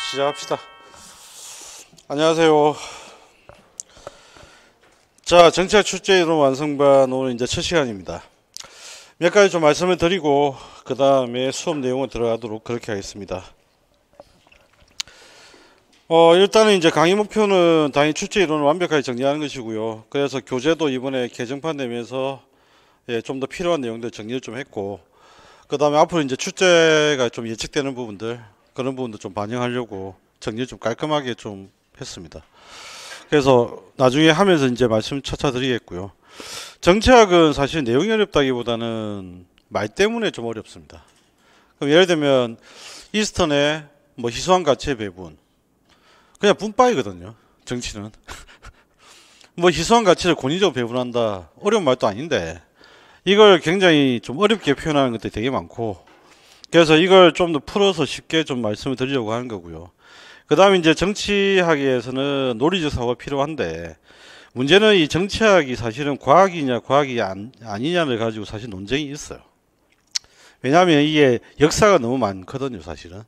시작합시다. 안녕하세요. 자, 정치학 출제 이론 완성반 오늘 이제 첫 시간입니다. 몇 가지 좀 말씀을 드리고 그 다음에 수업 내용을 들어가도록 그렇게 하겠습니다. 일단은 이제 강의 목표는 당연히 출제 이론을 완벽하게 정리하는 것이고요. 그래서 교재도 이번에 개정판 내면서 좀 더 필요한 내용들 정리를 좀 했고, 그 다음에 앞으로 이제 출제가 좀 예측되는 부분들, 그런 부분도 좀 반영하려고 정리를 좀 깔끔하게 좀 했습니다. 그래서 나중에 하면서 이제 말씀 차차 드리겠고요. 정치학은 사실 내용이 어렵다기보다는 말 때문에 좀 어렵습니다. 그럼 예를 들면 이스턴의 뭐 희소한 가치의 배분, 그냥 분파이거든요. 정치는 뭐 희소한 가치를 권위적으로 배분한다, 어려운 말도 아닌데 이걸 굉장히 좀 어렵게 표현하는 것들이 되게 많고, 그래서 이걸 좀 더 풀어서 쉽게 좀 말씀을 드리려고 하는 거고요. 그 다음에 이제 정치학에서는 논리적 사고가 필요한데, 문제는 이 정치학이 사실은 과학이냐 과학이 아니냐를 가지고 사실 논쟁이 있어요. 왜냐하면 이게 역사가 너무 많거든요, 사실은.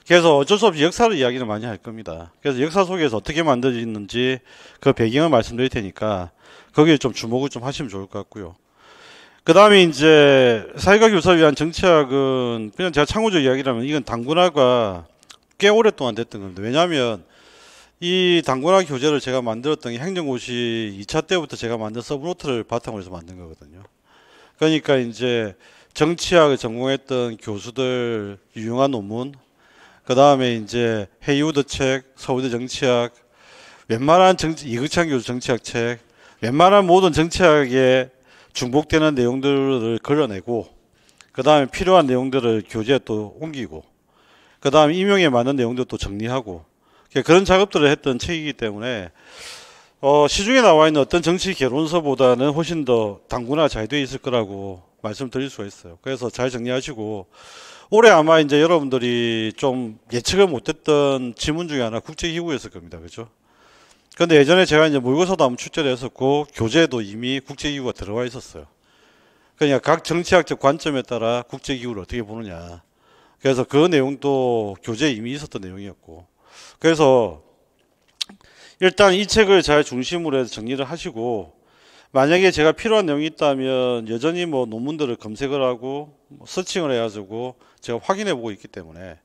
그래서 어쩔 수 없이 역사를 이야기를 많이 할 겁니다. 그래서 역사 속에서 어떻게 만들어졌는지 그 배경을 말씀드릴 테니까 거기에 좀 주목을 좀 하시면 좋을 것 같고요. 그 다음에 이제 사회과 교사를 위한 정치학은 그냥 제가 창조적 이야기라면 이건 당군화가 꽤 오랫동안 됐던 겁니다. 왜냐하면 이 당군화 교재를 제가 만들었던 게 행정고시 2차 때부터 제가 만든 서브노트를 바탕으로 해서 만든 거거든요. 그러니까 이제 정치학을 전공했던 교수들 유용한 논문, 그 다음에 이제 헤이우드 책, 서울대 정치학, 웬만한 이극찬 교수 정치학 책, 웬만한 모든 정치학에 중복되는 내용들을 걸러내고, 그 다음에 필요한 내용들을 교재에 또 옮기고, 그 다음에 임용에 맞는 내용들도 정리하고, 그런 작업들을 했던 책이기 때문에 시중에 나와 있는 어떤 정치 개론서보다는 훨씬 더 당구나 잘 되어 있을 거라고 말씀드릴 수가 있어요. 그래서 잘 정리하시고, 올해 아마 이제 여러분들이 좀 예측을 못했던 지문 중에 하나 국제기구였을 겁니다. 그죠? 근데 예전에 제가 이제 모의고사도 한번 출제를 했었고, 교재에도 이미 국제기구가 들어와 있었어요. 그러니까 각 정치학적 관점에 따라 국제기구를 어떻게 보느냐. 그래서 그 내용도 교재에 이미 있었던 내용이었고, 그래서 일단 이 책을 잘 중심으로 해서 정리를 하시고, 만약에 제가 필요한 내용이 있다면 여전히 뭐 논문들을 검색을 하고 서칭을 해가지고 제가 확인해 보고 있기 때문에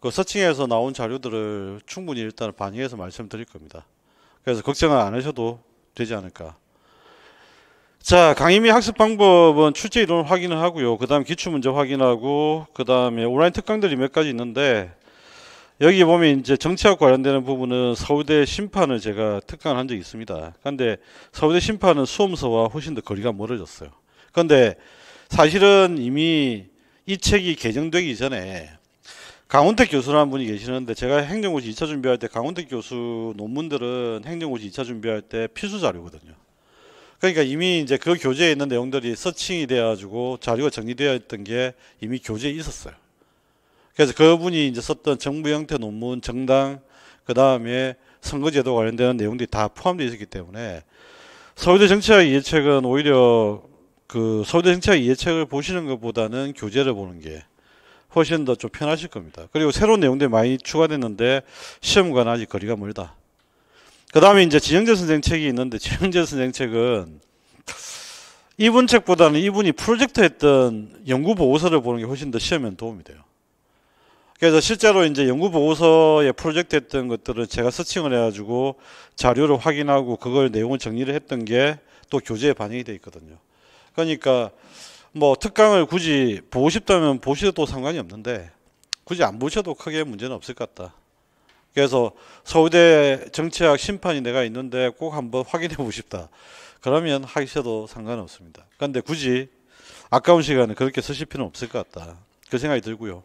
그 서칭해서 나온 자료들을 충분히 일단 반영해서 말씀드릴 겁니다. 그래서 걱정을 안 하셔도 되지 않을까. 자, 강의 및 학습 방법은 출제 이론 확인을 하고요. 그 다음 기출문제 확인하고, 그 다음에 온라인 특강들이 몇 가지 있는데, 여기 보면 이제 정치학 관련되는 부분은 서울대 심판을 제가 특강을 한 적이 있습니다. 근데 서울대 심판은 수험서와 훨씬 더 거리가 멀어졌어요. 근데 사실은 이미 이 책이 개정되기 전에 강원택 교수라는 분이 계시는데, 제가 행정고시 2차 준비할 때 강원택 교수 논문들은 행정고시 2차 준비할 때 필수 자료거든요. 그러니까 이미 이제 그 교재에 있는 내용들이 서칭이 되어가지고 자료가 정리되어 있던 게 이미 교재에 있었어요. 그래서 그분이 이제 썼던 정부 형태 논문, 정당, 그 다음에 선거제도 관련되는 내용들이 다 포함되어 있었기 때문에 서울대 정치학 이해책은 오히려 그 서울대 정치학 이해책을 보시는 것보다는 교재를 보는 게 훨씬 더 좀 편하실 겁니다. 그리고 새로운 내용들이 많이 추가됐는데 시험과는 아직 거리가 멀다. 그 다음에 이제 지정재 선생 책이 있는데, 지정재 선생 책은 이분 책보다는 이분이 프로젝트 했던 연구 보고서를 보는 게 훨씬 더 시험에는 도움이 돼요. 그래서 실제로 이제 연구 보고서에 프로젝트 했던 것들을 제가 서칭을 해가지고 자료를 확인하고 그걸 내용을 정리를 했던 게 또 교재에 반영이 되어 있거든요. 그러니까 뭐 특강을 굳이 보고 싶다면 보셔도 상관이 없는데, 굳이 안 보셔도 크게 문제는 없을 것 같다. 그래서 서울대 정치학 심판이 내가 있는데 꼭 한번 확인해 보고 싶다, 그러면 하셔도 상관없습니다. 그런데 굳이 아까운 시간에 그렇게 쓰실 필요는 없을 것 같다, 그 생각이 들고요.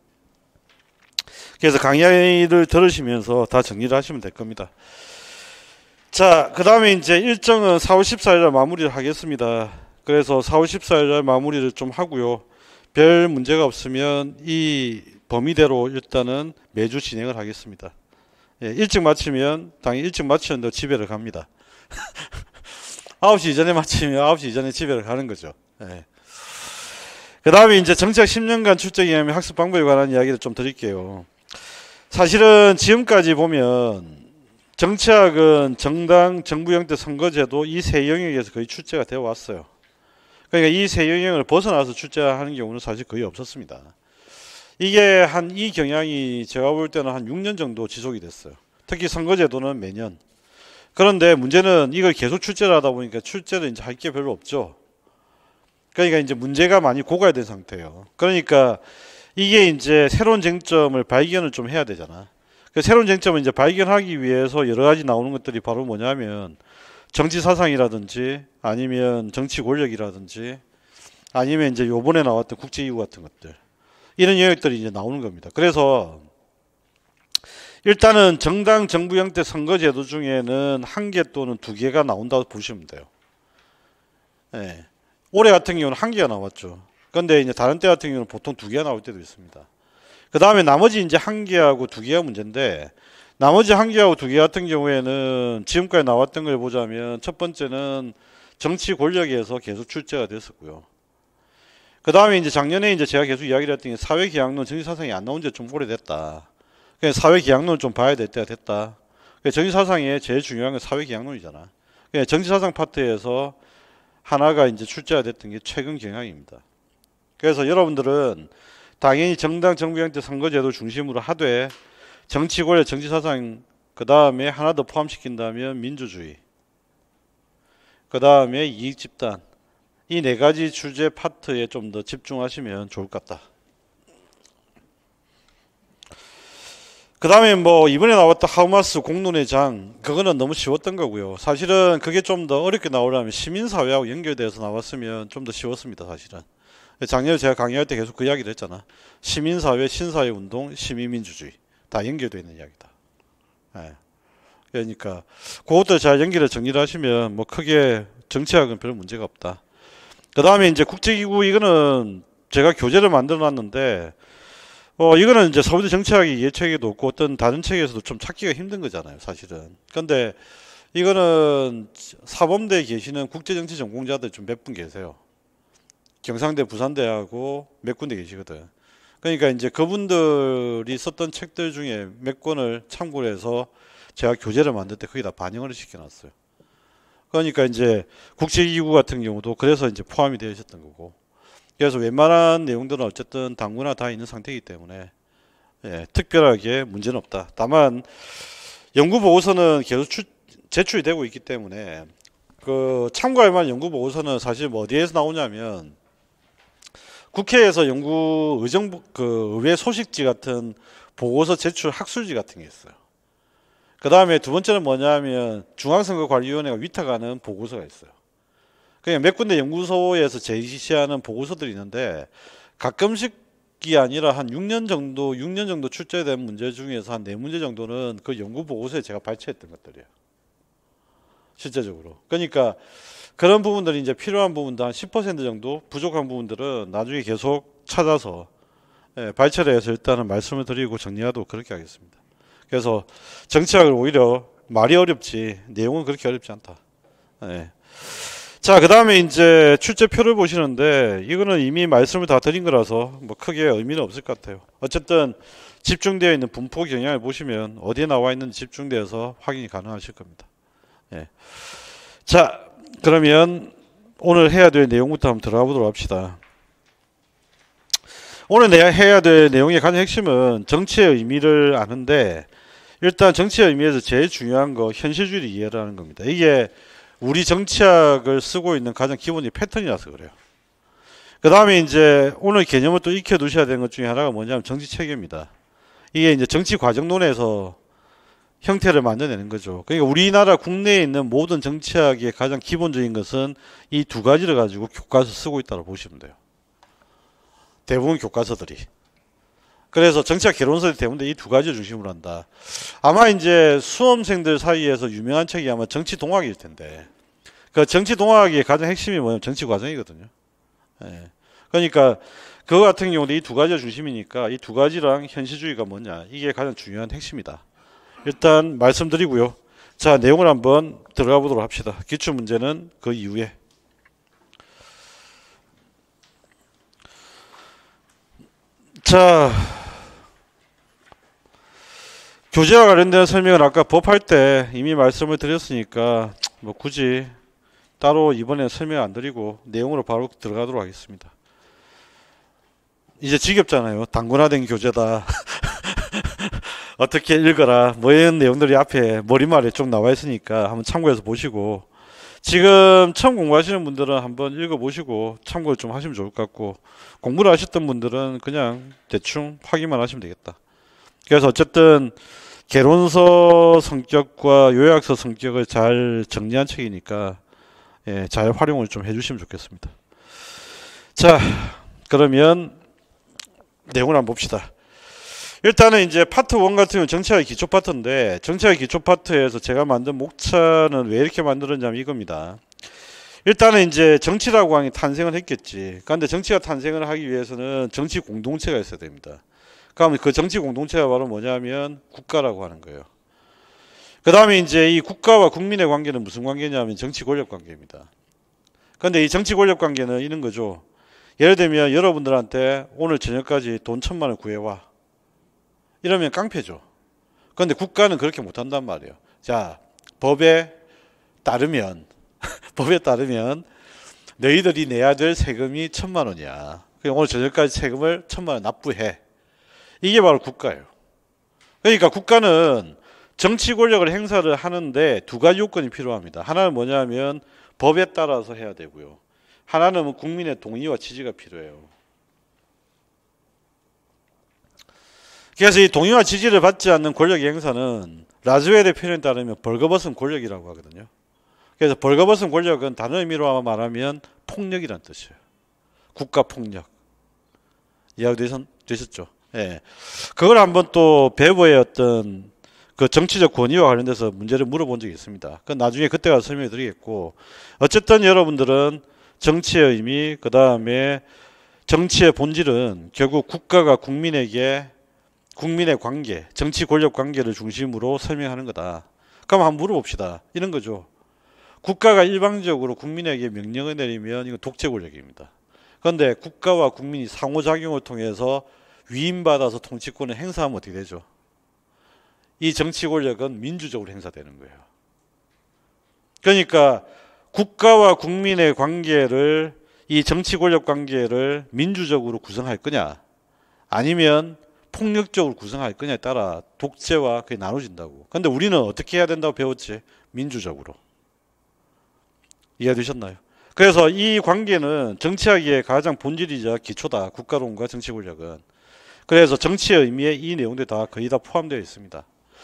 그래서 강의를 들으시면서 다 정리를 하시면 될 겁니다. 자, 그 다음에 이제 일정은 4월 14일 마무리를 하겠습니다. 그래서 4월 14일 마무리를 좀 하고요. 별 문제가 없으면 이 범위대로 일단은 매주 진행을 하겠습니다. 일찍 마치면 당연히 일찍 마치는데 집에를 갑니다. 9시 이전에 마치면 9시 이전에 집에를 가는 거죠. 그 다음에 이제 정치학 10년간 출제 경험의 학습 방법에 관한 이야기를 좀 드릴게요. 사실은 지금까지 보면 정치학은 정당, 정부 형태 선거제도 이 세 영역에서 거의 출제가 되어 왔어요. 그러니까 이 세 영역을 벗어나서 출제하는 경우는 사실 거의 없었습니다. 이게 이 경향이 제가 볼 때는 한 6년 정도 지속이 됐어요. 특히 선거제도는 매년. 그런데 문제는 이걸 계속 출제를 하다 보니까 출제를 이제 할 게 별로 없죠. 그러니까 이제 문제가 많이 고갈된 상태예요. 그러니까 이게 이제 새로운 쟁점을 발견을 좀 해야 되잖아. 그 새로운 쟁점을 이제 발견하기 위해서 여러 가지 나오는 것들이 바로 뭐냐면 정치 사상이라든지 아니면 정치 권력이라든지 아니면 이제 요번에 나왔던 국제 이유 같은 것들. 이런 영역들이 이제 나오는 겁니다. 그래서 일단은 정당 정부 형태 선거제도 중에는 한 개 또는 두 개가 나온다고 보시면 돼요. 네. 올해 같은 경우는 한 개가 나왔죠. 그런데 이제 다른 때 같은 경우는 보통 두 개가 나올 때도 있습니다. 그 다음에 나머지 이제 한 개하고 두 개가 문제인데, 나머지 한 개하고 두 개 같은 경우에는 지금까지 나왔던 걸 보자면 첫 번째는 정치 권력에서 계속 출제가 됐었고요. 그 다음에 이제 작년에 이제 제가 계속 이야기를 했던 게 사회계약론 정치사상이 안 나온 지 좀 오래됐다. 그러니까 사회계약론을 좀 봐야 될 때가 됐다. 그러니까 정치사상에 제일 중요한 건 사회계약론이잖아. 그러니까 정치사상 파트에서 하나가 이제 출제가 됐던 게 최근 경향입니다. 그래서 여러분들은 당연히 정당 정부 형태 선거제도 중심으로 하되 정치 권력, 정치 사상, 그 다음에 하나 더 포함시킨다면 민주주의, 그 다음에 이익 집단, 이 네 가지 주제 파트에 좀 더 집중하시면 좋을 것 같다. 그 다음에 뭐 이번에 나왔던 하우마스 공론의 장, 그거는 너무 쉬웠던 거고요. 사실은 그게 좀 더 어렵게 나오려면 시민사회하고 연결돼서 나왔으면 좀 더 쉬웠습니다. 사실은. 작년에 제가 강의할 때 계속 그 이야기를 했잖아. 시민사회, 신사회운동, 시민민주주의 다 연결되어 있는 이야기다. 네. 그러니까 그것들 잘 연결해 정리를 하시면 뭐 크게 정치학은 별 문제가 없다. 그 다음에 이제 국제기구, 이거는 제가 교재를 만들어 놨는데 이거는 이제 서울대 정치학이 예책에도 없고 어떤 다른 책에서도 좀 찾기가 힘든 거잖아요, 사실은. 근데 이거는 사범대에 계시는 국제정치 전공자들 좀 몇 분 계세요. 경상대, 부산대하고 몇 군데 계시거든. 그러니까 이제 그분들이 썼던 책들 중에 몇 권을 참고를 해서 제가 교재를 만들 때 거기다 반영을 시켜놨어요. 그러니까 이제 국제기구 같은 경우도 그래서 이제 포함이 되어 있었던 거고. 그래서 웬만한 내용들은 어쨌든 당구나 다 있는 상태이기 때문에 특별하게 문제는 없다. 다만 연구보고서는 계속 제출이 되고 있기 때문에 그 참고할 만한 연구보고서는 사실 뭐 어디에서 나오냐면 국회에서 의회 소식지 같은 보고서 제출 학술지 같은 게 있어요. 그 다음에 두 번째는 뭐냐면 중앙선거관리위원회가 위탁하는 보고서가 있어요. 그냥 몇 군데 연구소에서 제시하는 보고서들이 있는데 가끔씩이 아니라 한 6년 정도 출제된 문제 중에서 한 4문제 정도는 그 연구 보고서에 제가 발췌했던 것들이에요. 실제적으로. 그러니까 그런 부분들이 이제 필요한 부분도 한 10% 정도, 부족한 부분들은 나중에 계속 찾아서 발췌를 해서 일단은 말씀을 드리고 정리하도록 그렇게 하겠습니다. 그래서 정치학을 오히려 말이 어렵지 내용은 그렇게 어렵지 않다. 자, 그 다음에 이제 출제표를 보시는데 이거는 이미 말씀을 다 드린 거라서 뭐 크게 의미는 없을 것 같아요. 어쨌든 집중되어 있는 분포 경향을 보시면 어디에 나와 있는지 집중되어서 확인이 가능하실 겁니다. 자, 그러면 오늘 해야 될 내용부터 한번 들어가 보도록 합시다. 오늘 해야 될 내용의 가장 핵심은 정치의 의미를 아는데, 일단 정치의 의미에서 제일 중요한 거 현실주의를 이해를 하는 겁니다. 이게 우리 정치학을 쓰고 있는 가장 기본적인 패턴이라서 그래요. 그 다음에 이제 오늘 개념을 또 익혀 두셔야 되는 것 중에 하나가 뭐냐면 정치 체계입니다. 이게 이제 정치 과정론에서 형태를 만들어내는 거죠. 그러니까 우리나라 국내에 있는 모든 정치학의 가장 기본적인 것은 이 두 가지를 가지고 교과서 쓰고 있다고 보시면 돼요. 대부분 교과서들이. 그래서 정치학 개론서들이 대부분 이 두 가지를 중심으로 한다. 아마 이제 수험생들 사이에서 유명한 책이 아마 정치동학일 텐데, 그 정치동학의 가장 핵심이 뭐냐면 정치과정이거든요. 그러니까 그거 같은 경우도 이 두 가지가 중심이니까 이 두 가지랑 현실주의가 뭐냐, 이게 가장 중요한 핵심이다. 일단 말씀드리고요. 자, 내용을 한번 들어가 보도록 합시다. 기출문제는 그 이후에. 자, 교재와 관련된 설명을 아까 법할 때 이미 말씀을 드렸으니까 뭐 굳이 따로 이번에 설명 안 드리고 내용으로 바로 들어가도록 하겠습니다. 이제 지겹잖아요. 단권화된 교재다. 어떻게 읽어라. 뭐 이런 내용들이 앞에 머리말에 좀 나와 있으니까 한번 참고해서 보시고, 지금 처음 공부하시는 분들은 한번 읽어보시고 참고를 좀 하시면 좋을 것 같고, 공부를 하셨던 분들은 그냥 대충 확인만 하시면 되겠다. 그래서 어쨌든 개론서 성격과 요약서 성격을 잘 정리한 책이니까 잘 활용을 좀 해주시면 좋겠습니다. 자, 그러면 내용을 한번 봅시다. 일단은 이제 파트 1 같은 경우는 정치학의 기초 파트인데, 정치학의 기초 파트에서 제가 만든 목차는 왜 이렇게 만들었냐면 이겁니다. 일단은 이제 정치라고 하는 게 탄생을 했겠지. 그런데 정치가 탄생을 하기 위해서는 정치 공동체가 있어야 됩니다. 그럼 그 정치 공동체가 바로 뭐냐면 국가라고 하는 거예요. 그 다음에 이제 이 국가와 국민의 관계는 무슨 관계냐면 정치 권력 관계입니다. 그런데 이 정치 권력 관계는 이런 거죠. 예를 들면 여러분들한테 오늘 저녁까지 돈 1,000만 원 구해와. 이러면 깡패죠. 그런데 국가는 그렇게 못한단 말이에요. 자, 법에 따르면 법에 따르면 너희들이 내야 될 세금이 1,000만 원이야. 오늘 저녁까지 세금을 1,000만 원 납부해. 이게 바로 국가예요. 그러니까 국가는 정치 권력을 행사를 하는데 두 가지 요건이 필요합니다. 하나는 뭐냐면 법에 따라서 해야 되고요. 하나는 국민의 동의와 지지가 필요해요. 그래서 이 동의와 지지를 받지 않는 권력의 행사는 라즈웰의 표현에 따르면 벌거벗은 권력이라고 하거든요. 그래서 벌거벗은 권력은 다른 의미로 말하면 폭력이란 뜻이에요. 국가 폭력. 이해되셨죠? 예. 그걸 한번 또 배우의 어떤 그 정치적 권위와 관련돼서 문제를 물어본 적이 있습니다. 그 나중에 그때 가서 설명해 드리겠고, 어쨌든 여러분들은 정치의 의미, 그 다음에 정치의 본질은 결국 국가가 국민에게 국민의 관계, 정치 권력 관계를 중심으로 설명하는 거다. 그럼 한번 물어봅시다. 이런 거죠. 국가가 일방적으로 국민에게 명령을 내리면 이건 독재 권력입니다. 그런데 국가와 국민이 상호작용을 통해서 위임받아서 통치권을 행사하면 어떻게 되죠? 이 정치 권력은 민주적으로 행사되는 거예요. 그러니까 국가와 국민의 관계를, 이 정치 권력 관계를 민주적으로 구성할 거냐, 아니면 폭력적으로 구성할 거냐에 따라 독재와 그게 나눠진다고. 그런데 우리는 어떻게 해야 된다고 배웠지? 민주적으로. 이해되셨나요? 그래서 이 관계는 정치학의 가장 본질이자 기초다. 국가론과 정치 권력은. 그래서 정치의 의미에 이 내용들이 다 거의 다 포함되어 있습니다.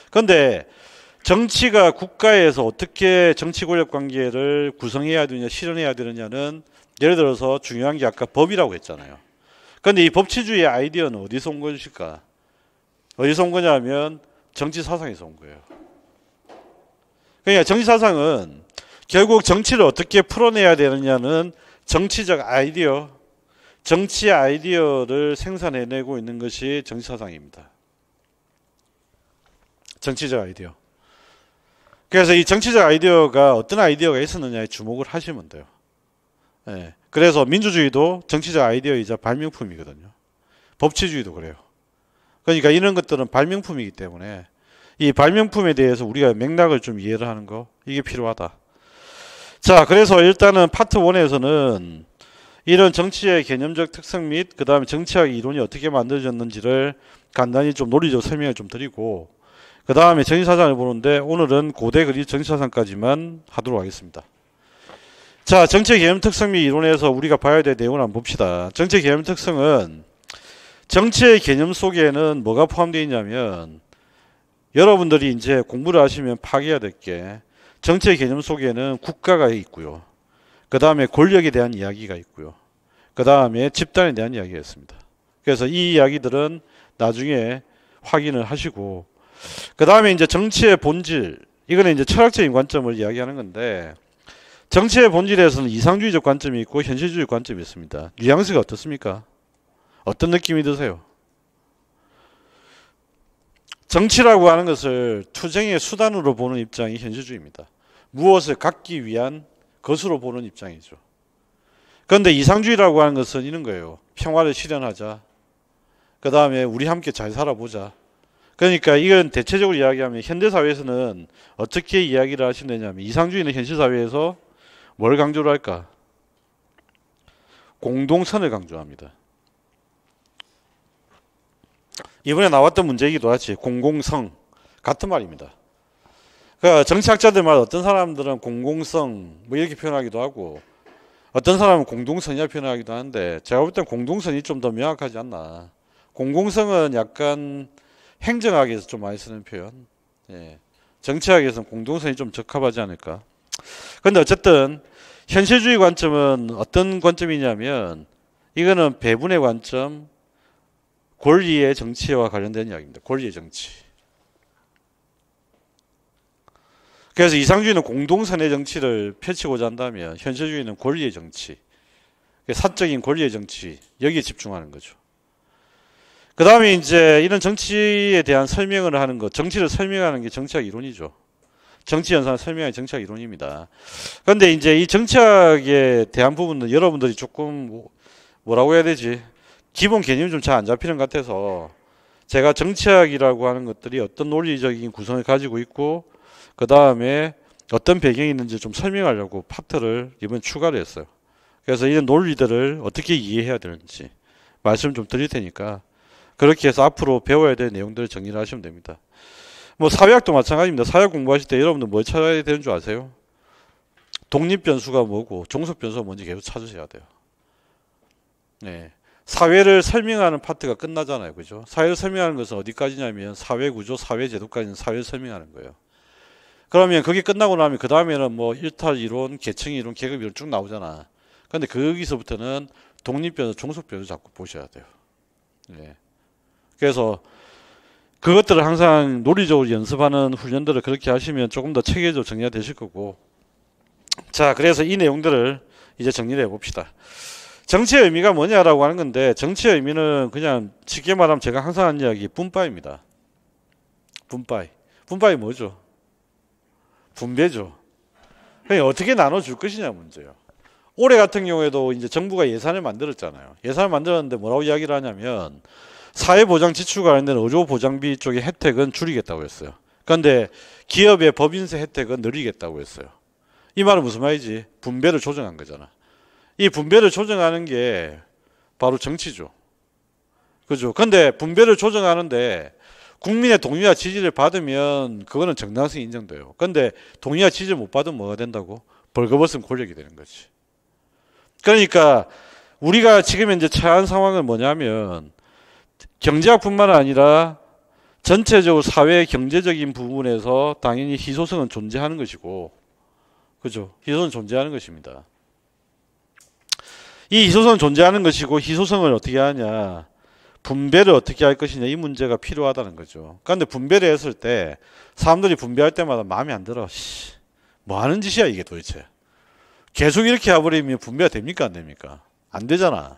그런데 정치가 국가에서 어떻게 정치 권력 관계를 구성해야 되느냐, 실현해야 되느냐는, 예를 들어서 중요한 게 아까 법이라고 했잖아요. 그런데 이 법치주의의 아이디어는 어디서 온 것일까? 어디서 온 거냐면 정치 사상에서 온 거예요. 그러니까 정치 사상은 결국 정치를 어떻게 풀어내야 되느냐는 정치적 아이디어, 정치 아이디어를 생산해내고 있는 것이 정치 사상입니다. 정치적 아이디어. 그래서 이 정치적 아이디어가 어떤 아이디어가 있었느냐에 주목을 하시면 돼요. 예. 그래서 민주주의도 정치적 아이디어이자 발명품이거든요. 법치주의도 그래요. 그러니까 이런 것들은 발명품이기 때문에 이 발명품에 대해서 우리가 맥락을 좀 이해를 하는 거, 이게 필요하다. 자, 그래서 일단은 파트 1에서는 이런 정치의 개념적 특성 및 그 다음에 정치학 이론이 어떻게 만들어졌는지를 간단히 좀 논리적 설명을 좀 드리고, 그 다음에 정치사상을 보는데 오늘은 고대 그리스 정치사상까지만 하도록 하겠습니다. 자, 정치의 개념 특성 및 이론에서 우리가 봐야 될 내용을 한번 봅시다. 정치의 개념 특성은, 정치의 개념 속에는 뭐가 포함되어 있냐면, 여러분들이 이제 공부를 하시면 파악해야 될 게, 정치의 개념 속에는 국가가 있고요. 그 다음에 권력에 대한 이야기가 있고요. 그 다음에 집단에 대한 이야기가 있습니다. 그래서 이 이야기들은 나중에 확인을 하시고, 그 다음에 이제 정치의 본질, 이거는 이제 철학적인 관점을 이야기하는 건데, 정치의 본질에서는 이상주의적 관점이 있고 현실주의 관점이 있습니다. 뉘앙스가 어떻습니까? 어떤 느낌이 드세요? 정치라고 하는 것을 투쟁의 수단으로 보는 입장이 현실주의입니다. 무엇을 갖기 위한 것으로 보는 입장이죠. 그런데 이상주의라고 하는 것은 이런 거예요. 평화를 실현하자. 그 다음에 우리 함께 잘 살아보자. 그러니까 이건 대체적으로 이야기하면 현대사회에서는 어떻게 이야기를 하시면 되냐면 이상주의는 현실사회에서 뭘 강조를 할까? 공동선을 강조합니다. 이번에 나왔던 문제이기도 하지. 공공성 같은 말입니다. 그러니까 정치학자들 말 어떤 사람들은 공공성 뭐 이렇게 표현하기도 하고 어떤 사람은 공동선이라 표현하기도 하는데 제가 볼 땐 공동선이 좀 더 명확하지 않나. 공공성은 약간 행정학에서 좀 많이 쓰는 표현. 예. 정치학에서는 공동선이 좀 적합하지 않을까. 그런데 어쨌든 현실주의 관점은 어떤 관점이냐면 이거는 배분의 관점, 권리의 정치와 관련된 이야기입니다. 권리의 정치. 그래서 이상주의는 공동선의 정치를 펼치고자 한다면 현실주의는 권리의 정치, 사적인 권리의 정치 여기에 집중하는 거죠. 그 다음에 이제 이런 정치에 대한 설명을 하는 것, 정치를 설명하는 게 정치학 이론이죠. 정치 현상을 설명하는 정치학 이론입니다. 그런데 이제 이 정치학에 대한 부분은 여러분들이 조금 뭐라고 해야 되지? 기본 개념이 좀 잘 안 잡히는 것 같아서 제가 정치학이라고 하는 것들이 어떤 논리적인 구성을 가지고 있고 그 다음에 어떤 배경이 있는지 좀 설명하려고 파트를 이번에 추가를 했어요. 그래서 이런 논리들을 어떻게 이해해야 되는지 말씀 좀 드릴 테니까 그렇게 해서 앞으로 배워야 될 내용들을 정리를 하시면 됩니다. 뭐 사회학도 마찬가지입니다. 사회학 공부하실 때 여러분들 뭘 찾아야 되는 줄 아세요? 독립변수가 뭐고 종속변수가 뭔지 계속 찾으셔야 돼요. 네. 사회를 설명하는 파트가 끝나잖아요. 그죠? 사회를 설명하는 것은 어디까지냐면 사회구조, 사회제도까지는 사회를 설명하는 거예요. 그러면 그게 끝나고 나면 그 다음에는 뭐 일탈 이론, 계층 이론, 계급 이론 쭉 나오잖아. 근데 거기서부터는 독립변수, 종속변수 자꾸 보셔야 돼요. 네. 그래서 그것들을 항상 논리적으로 연습하는 훈련들을 그렇게 하시면 조금 더 체계적으로 정리가 되실 거고. 자, 그래서 이 내용들을 이제 정리를 해봅시다. 정치의 의미가 뭐냐라고 하는 건데 정치의 의미는 그냥 쉽게 말하면 제가 항상 하는 이야기 분파입니다. 분파이. 분파이 뭐죠? 분배죠. 그러니까 어떻게 나눠줄 것이냐 문제예요. 올해 같은 경우에도 이제 정부가 예산을 만들었잖아요. 예산을 만들었는데 뭐라고 이야기를 하냐면 사회보장 지출과 관련된 의료보장비 쪽의 혜택은 줄이겠다고 했어요. 그런데 기업의 법인세 혜택은 늘리겠다고 했어요. 이 말은 무슨 말이지? 분배를 조정한 거잖아. 이 분배를 조정하는 게 바로 정치죠. 그죠? 근데 분배를 조정하는데 국민의 동의와 지지를 받으면 그거는 정당성이 인정돼요. 근데 동의와 지지를 못 받으면 뭐가 된다고? 벌거벗은 권력이 되는 거지. 그러니까 우리가 지금 현재 처한 상황은 뭐냐면 경제학뿐만 아니라 전체적으로 사회 경제적인 부분에서 당연히 희소성은 존재하는 것이고, 그죠? 희소성은 존재하는 것입니다. 이 희소성은 존재하는 것이고 희소성을 어떻게 하냐, 분배를 어떻게 할 것이냐 이 문제가 필요하다는 거죠. 그런데 분배를 했을 때 사람들이 분배할 때마다 마음에 안 들어. 뭐 하는 짓이야 이게 도대체. 계속 이렇게 해버리면 분배가 됩니까 안 됩니까? 안 되잖아.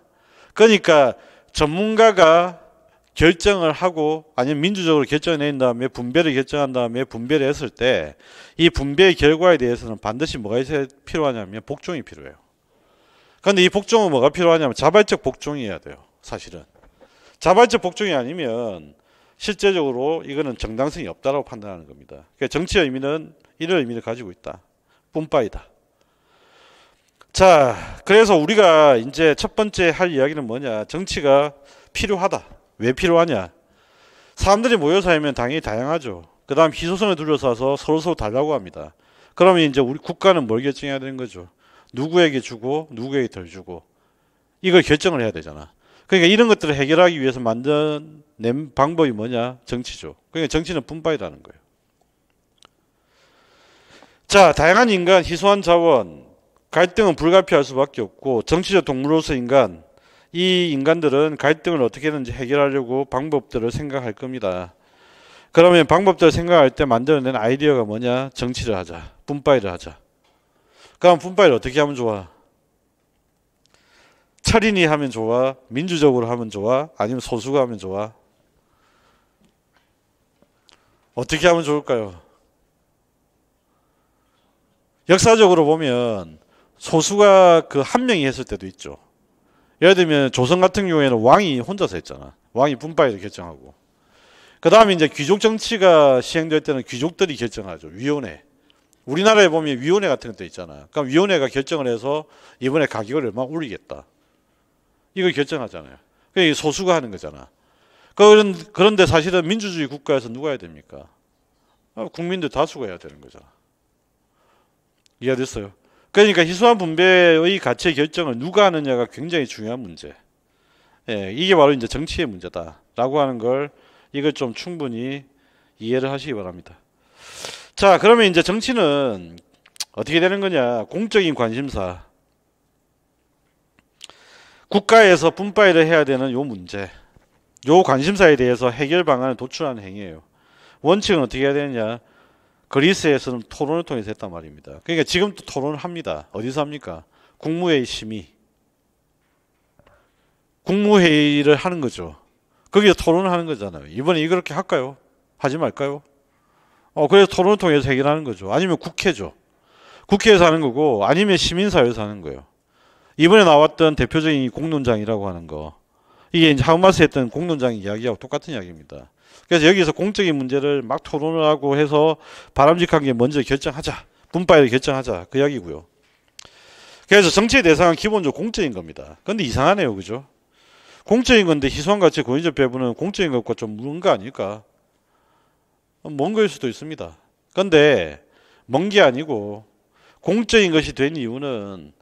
그러니까 전문가가 결정을 하고 아니면 민주적으로 결정을 내린 다음에 분배를 결정한 다음에 분배를 했을 때 이 분배의 결과에 대해서는 반드시 뭐가 있어야 필요하냐면 복종이 필요해요. 그런데 이 복종은 뭐가 필요하냐면 자발적 복종이어야 돼요. 사실은. 자발적 복종이 아니면 실제적으로 이거는 정당성이 없다라고 판단하는 겁니다. 그러니까 정치의 의미는 이런 의미를 가지고 있다. 뿜빠이다. 자, 그래서 우리가 이제 첫 번째 할 이야기는 뭐냐? 정치가 필요하다. 왜 필요하냐? 사람들이 모여 살면 당연히 다양하죠. 그 다음 희소성을 둘러싸서 서로 달라고 합니다. 그러면 이제 우리 국가는 뭘 결정해야 되는 거죠? 누구에게 주고 누구에게 덜 주고 이걸 결정을 해야 되잖아. 그러니까 이런 것들을 해결하기 위해서 만든 방법이 뭐냐? 정치죠. 그러니까 정치는 분파이라는 거예요. 자, 다양한 인간, 희소한 자원, 갈등은 불가피할 수밖에 없고 정치적 동물로서 이 인간들은 갈등을 어떻게든지 해결하려고 방법들을 생각할 겁니다. 그러면 방법들을 생각할 때 만들어낸 아이디어가 뭐냐? 정치를 하자. 분파이를 하자. 그럼 분파이를 어떻게 하면 좋아? 철인이 하면 좋아? 민주적으로 하면 좋아? 아니면 소수가 하면 좋아? 어떻게 하면 좋을까요? 역사적으로 보면 소수가 그 한 명이 했을 때도 있죠. 예를 들면 조선 같은 경우에는 왕이 혼자서 했잖아. 왕이 분파이를 결정하고. 그 다음에 이제 귀족 정치가 시행될 때는 귀족들이 결정하죠. 위원회. 우리나라에 보면 위원회 같은 것도 있잖아요. 그럼 위원회가 결정을 해서 이번에 가격을 얼마 올리겠다. 이걸 결정하잖아요. 그게 소수가 하는 거잖아. 그런데 사실은 민주주의 국가에서 누가 해야 됩니까? 국민들 다수가 해야 되는 거잖아. 이해됐어요? 그러니까 희소한 분배의 가치 결정을 누가 하느냐가 굉장히 중요한 문제. 예, 이게 바로 이제 정치의 문제다라고 하는 걸 이걸 좀 충분히 이해를 하시기 바랍니다. 자, 그러면 이제 정치는 어떻게 되는 거냐? 공적인 관심사. 국가에서 분파일을 해야 되는 요 문제. 요 관심사에 대해서 해결 방안을 도출하는 행위예요. 원칙은 어떻게 해야 되느냐? 그리스에서는 토론을 통해서 했단 말입니다. 그러니까 지금도 토론을 합니다. 어디서 합니까? 국무회의 심의. 국무회의를 하는 거죠. 거기서 토론을 하는 거잖아요. 이번에 이렇게 할까요? 하지 말까요? 그래서 토론을 통해서 해결하는 거죠. 아니면 국회죠. 국회에서 하는 거고, 아니면 시민사회에서 하는 거예요. 이번에 나왔던 대표적인 공론장이라고 하는 거. 이게 이제 하우마스 했던 공론장 이야기하고 똑같은 이야기입니다. 그래서 여기서 공적인 문제를 막 토론을 하고 해서 바람직한 게 먼저 결정하자. 분파를 결정하자. 그 이야기고요. 그래서 정치의 대상은 기본적으로 공적인 겁니다. 그런데 이상하네요. 그죠? 공적인 건데 희소한 가치의 권위적 배분은 공적인 것과 좀 먼 거 아닐까? 먼 거일 수도 있습니다. 그런데 먼 게 아니고 공적인 것이 된 이유는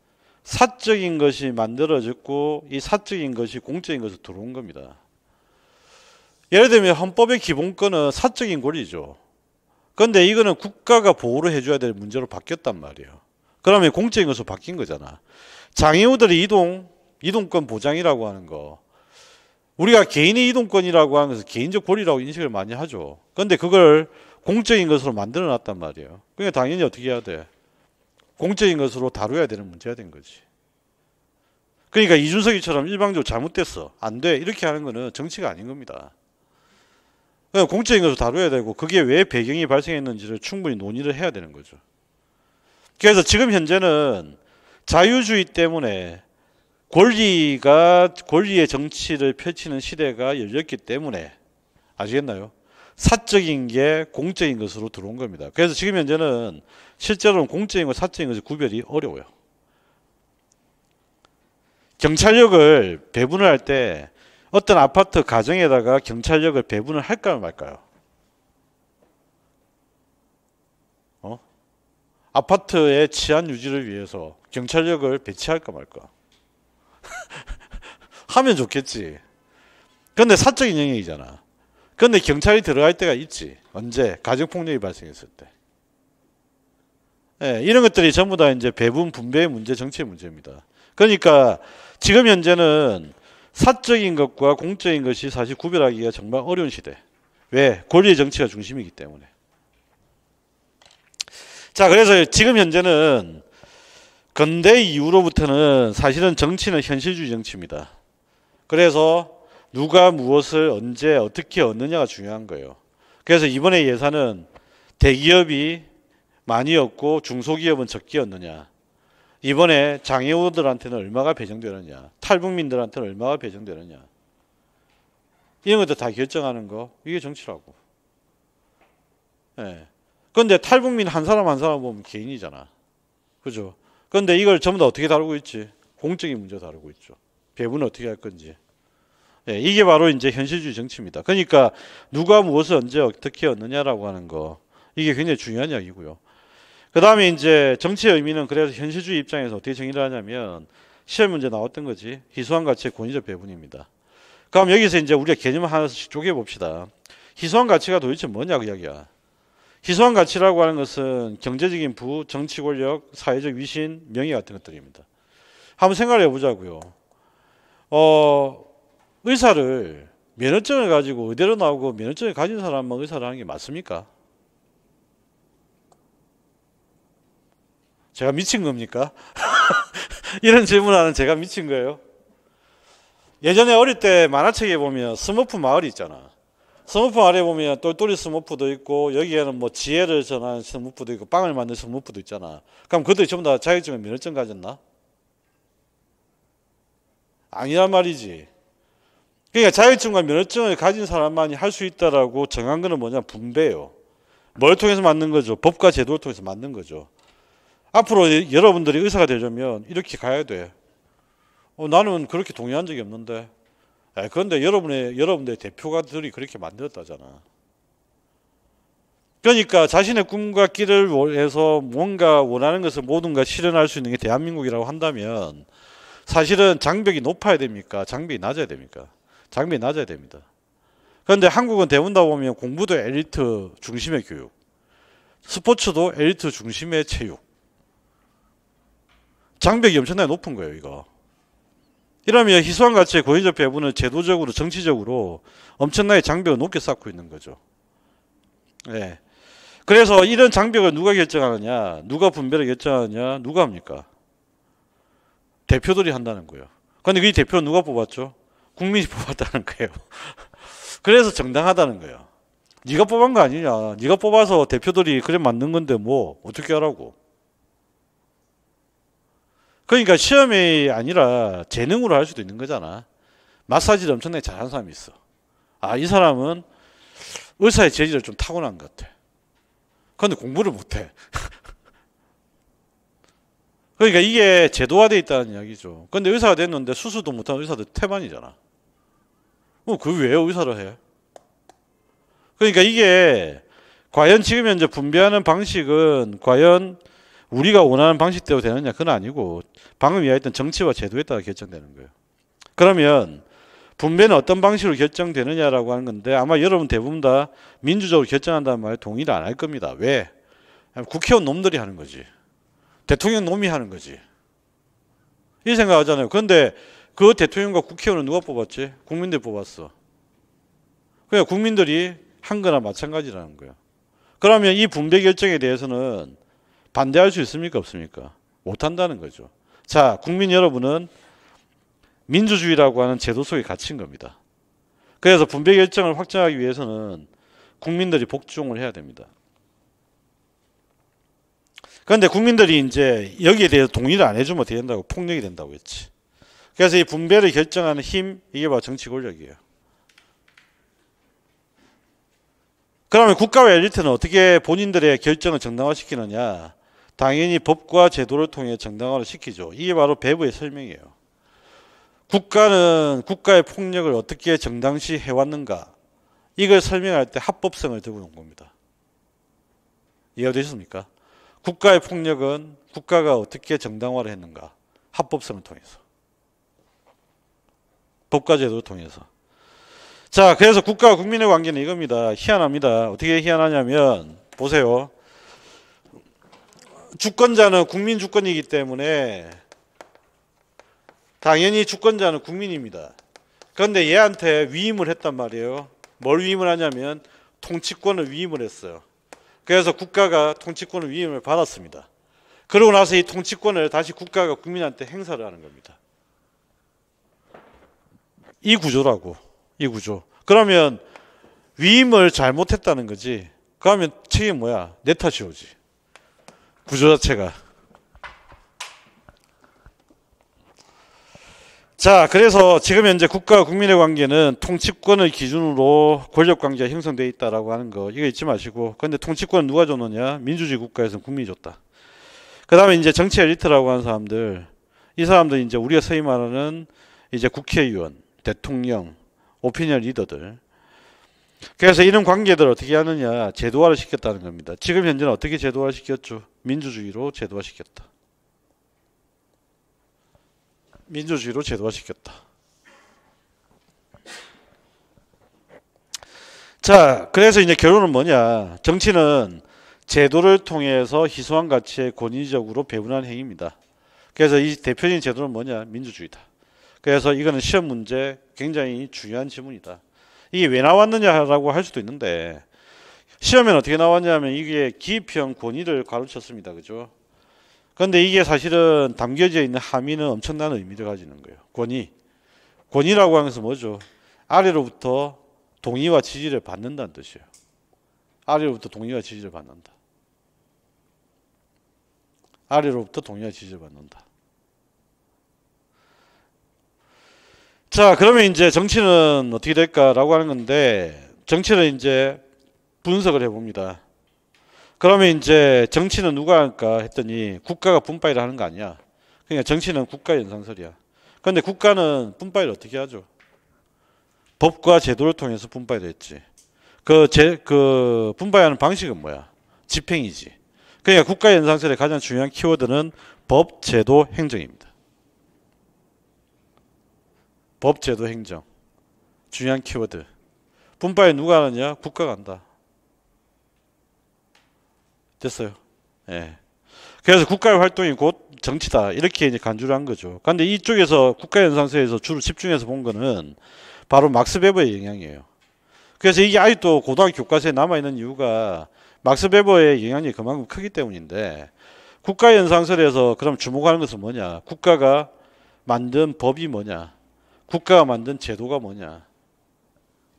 사적인 것이 만들어졌고 이 사적인 것이 공적인 것으로 들어온 겁니다. 예를 들면 헌법의 기본권은 사적인 권리죠. 그런데 이거는 국가가 보호를 해줘야 될 문제로 바뀌었단 말이에요. 그러면 공적인 것으로 바뀐 거잖아. 장애우들의 이동권 보장이라고 하는 거. 우리가 개인의 이동권이라고 하는 것은 개인적 권리라고 인식을 많이 하죠. 그런데 그걸 공적인 것으로 만들어 놨단 말이에요. 그러니까 당연히 어떻게 해야 돼? 공적인 것으로 다뤄야 되는 문제가 된 거지. 그러니까 이준석이처럼 일방적으로 잘못됐어. 안 돼. 이렇게 하는 거는 정치가 아닌 겁니다. 공적인 것으로 다뤄야 되고 그게 왜 배경이 발생했는지를 충분히 논의를 해야 되는 거죠. 그래서 지금 현재는 자유주의 때문에 권리의 정치를 펼치는 시대가 열렸기 때문에 아시겠나요? 사적인 게 공적인 것으로 들어온 겁니다. 그래서 지금 현재는 실제로는 공적인 것, 사적인 것의 구별이 어려워요. 경찰력을 배분을 할 때 어떤 아파트 가정에다가 경찰력을 배분을 할까요, 말까요? 아파트의 치안 유지를 위해서 경찰력을 배치할까 말까? 하면 좋겠지. 그런데 사적인 영역이잖아. 그런데 경찰이 들어갈 때가 있지. 언제? 가정폭력이 발생했을 때. 네, 이런 것들이 전부 다 이제 배분 분배의 문제, 정치의 문제입니다. 그러니까 지금 현재는 사적인 것과 공적인 것이 사실 구별하기가 정말 어려운 시대. 왜? 권리의 정치가 중심이기 때문에. 자, 그래서 지금 현재는 근대 이후로부터는 사실은 정치는 현실주의 정치입니다. 그래서 누가 무엇을 언제 어떻게 얻느냐가 중요한 거예요. 그래서 이번에 예산은 대기업이 많이 얻고 중소기업은 적게 얻느냐. 이번에 장애우들한테는 얼마가 배정되느냐. 탈북민들한테는 얼마가 배정되느냐. 이런 것들 다 결정하는 거. 이게 정치라고. 예. 그런데 탈북민 한 사람 한 사람 보면 개인이잖아. 그죠? 그런데 이걸 전부 다 어떻게 다루고 있지? 공적인 문제 다루고 있죠. 배분을 어떻게 할 건지. 예, 이게 바로 이제 현실주의 정치입니다. 그러니까 누가 무엇을 언제 어떻게 얻느냐라고 하는 거. 이게 굉장히 중요한 이야기고요. 그 다음에 이제 정치의 의미는 그래서 현실주의 입장에서 어떻게 정의를 하냐면 시험 문제 나왔던 거지. 희소한 가치의 권위적 배분입니다. 그럼 여기서 이제 우리가 개념을 하나씩 쪼개 봅시다. 희소한 가치가 도대체 뭐냐 그 이야기야. 희소한 가치라고 하는 것은 경제적인 부, 정치 권력, 사회적 위신, 명예 같은 것들입니다. 한번 생각을 해보자고요. 의사를 면허증을 가지고 의대로 나오고 면허증을 가진 사람만 의사를 하는 게 맞습니까? 제가 미친 겁니까? 이런 질문하는 제가 미친 거예요. 예전에 어릴 때 만화책에 보면 스머프 마을이 있잖아. 스머프 아래 보면 똘똘이 스머프도 있고 여기에는 뭐 지혜를 전하는 스머프도 있고 빵을 만드는 스머프도 있잖아. 그럼 그들이 전부 다 자격증을 면허증 가졌나? 아니란 말이지. 그러니까 자격증과 면허증을 가진 사람만이 할 수 있다라고 정한 거는 뭐냐? 분배예요. 뭘 통해서 만든 거죠? 법과 제도를 통해서 만든 거죠. 앞으로 여러분들이 의사가 되려면 이렇게 가야 돼. 나는 그렇게 동의한 적이 없는데. 그런데 여러분들의 대표가들이 그렇게 만들었다잖아. 그러니까 자신의 꿈과 끼를 위해서 뭔가 원하는 것을 모든 걸 실현할 수 있는 게 대한민국이라고 한다면 사실은 장벽이 높아야 됩니까? 장벽이 낮아야 됩니까? 장벽이 낮아야 됩니다. 그런데 한국은 대부분 다 보면 공부도 엘리트 중심의 교육, 스포츠도 엘리트 중심의 체육. 장벽이 엄청나게 높은 거예요, 이거. 이러면 희소한 가치의 권위적 배분을 제도적으로, 정치적으로 엄청나게 장벽을 높게 쌓고 있는 거죠. 네. 그래서 이런 장벽을 누가 결정하느냐, 누가 분배를 결정하느냐, 누가 합니까? 대표들이 한다는 거예요. 그런데 그 대표는 누가 뽑았죠? 국민이 뽑았다는 거예요. 그래서 정당하다는 거예요. 네가 뽑은 거 아니냐. 네가 뽑아서 대표들이 그래 만든 건데 뭐 어떻게 하라고. 그러니까 시험이 아니라 재능으로 할 수도 있는 거잖아. 마사지를 엄청나게 잘하는 사람이 있어. 이 사람은 의사의 재질을 좀 타고난 것 같아. 그런데 공부를 못해. 그러니까 이게 제도화되어 있다는 이야기죠. 그런데 의사가 됐는데 수술도 못하는 의사들 태반이잖아. 그 왜 의사를 해? 그러니까 이게 과연 지금 현재 분배하는 방식은 과연 우리가 원하는 방식대로 되느냐? 그건 아니고 방금 이야기했던 정치와 제도에 따라 결정되는 거예요. 그러면 분배는 어떤 방식으로 결정되느냐라고 하는 건데 아마 여러분 대부분 다 민주적으로 결정한다는 말에 동의를 안 할 겁니다. 왜? 국회의원 놈들이 하는 거지. 대통령 놈이 하는 거지. 이 생각하잖아요. 그런데 그 대통령과 국회의원은 누가 뽑았지? 국민들이 뽑았어. 그러니까 국민들이 한 거나 마찬가지라는 거예요. 그러면 이 분배 결정에 대해서는 반대할 수 있습니까? 없습니까? 못한다는 거죠. 자, 국민 여러분은 민주주의라고 하는 제도 속에 갇힌 겁니다. 그래서 분배 결정을 확정하기 위해서는 국민들이 복종을 해야 됩니다. 그런데 국민들이 이제 여기에 대해서 동의를 안 해주면 어떻게 된다고? 폭력이 된다고 했지. 그래서 이 분배를 결정하는 힘, 이게 바로 정치 권력이에요. 그러면 국가와 엘리트는 어떻게 본인들의 결정을 정당화시키느냐? 당연히 법과 제도를 통해 정당화를 시키죠. 이게 바로 배부의 설명이에요. 국가는 국가의 폭력을 어떻게 정당시 해왔는가? 이걸 설명할 때 합법성을 들고 온 겁니다. 이해가 되셨습니까? 국가의 폭력은 국가가 어떻게 정당화를 했는가? 합법성을 통해서. 법과 제도를 통해서. 자, 그래서 국가와 국민의 관계는 이겁니다. 희한합니다. 어떻게 희한하냐면 보세요. 주권자는 국민 주권이기 때문에 당연히 주권자는 국민입니다. 그런데 얘한테 위임을 했단 말이에요. 뭘 위임을 하냐면 통치권을 위임을 했어요. 그래서 국가가 통치권을 위임을 받았습니다. 그러고 나서 이 통치권을 다시 국가가 국민한테 행사를 하는 겁니다. 이 구조라고. 이 구조. 그러면 위임을 잘못했다는 거지. 그러면 책임 뭐야? 내 탓이 오지. 구조 자체가. 자, 그래서 지금 현재 국가와 국민의 관계는 통치권을 기준으로 권력 관계가 형성되어 있다라고 하는 거 이거 잊지 마시고. 그런데 통치권은 누가 줬느냐? 민주주의 국가에서는 국민이 줬다. 그 다음에 이제 정치 엘리트라고 하는 사람들, 이 사람들 이제 우리가 소위 말하는 이제 국회의원, 대통령, 오피니언 리더들. 그래서 이런 관계들을 어떻게 하느냐? 제도화를 시켰다는 겁니다. 지금 현재는 어떻게 제도화를 시켰죠? 민주주의로 제도화 시켰다. 민주주의로 제도화 시켰다. 자, 그래서 이제 결론은 뭐냐? 정치는 제도를 통해서 희소한 가치에 권위적으로 배분하는 행위입니다. 그래서 이 대표적인 제도는 뭐냐? 민주주의다. 그래서 이거는 시험 문제 굉장히 중요한 지문이다. 이게 왜 나왔느냐라고 할 수도 있는데 시험에는 어떻게 나왔냐면 이게 기입형 권위를 가르쳤습니다. 그죠? 그런데 이게 사실은 담겨져 있는 함의는 엄청난 의미를 가지는 거예요. 권위. 권위라고 하는 것은 뭐죠? 아래로부터 동의와 지지를 받는다는 뜻이에요. 아래로부터 동의와 지지를 받는다. 아래로부터 동의와 지지를 받는다. 자, 그러면 이제 정치는 어떻게 될까라고 하는 건데, 정치는 이제 분석을 해봅니다. 그러면 이제 정치는 누가 할까 했더니 국가가 분파일을 하는 거 아니야. 그러니까 정치는 국가 연상설이야. 그런데 국가는 분파일을 어떻게 하죠? 법과 제도를 통해서 분파일을 했지. 그 분파하는 방식은 뭐야? 집행이지. 그러니까 국가 연상설의 가장 중요한 키워드는 법, 제도, 행정입니다. 법, 제도, 행정. 중요한 키워드. 분파일 누가 하느냐? 국가가 한다. 됐어요. 예. 그래서 국가의 활동이 곧 정치다. 이렇게 이제 간주를 한 거죠. 그런데 이쪽에서 국가연상서에서 주로 집중해서 본 거는 바로 막스 베버의 영향이에요. 그래서 이게 아직도 고등학교 교과서에 남아있는 이유가 막스 베버의 영향이 그만큼 크기 때문인데, 국가연상설에서 그럼 주목하는 것은 뭐냐? 국가가 만든 법이 뭐냐? 국가가 만든 제도가 뭐냐?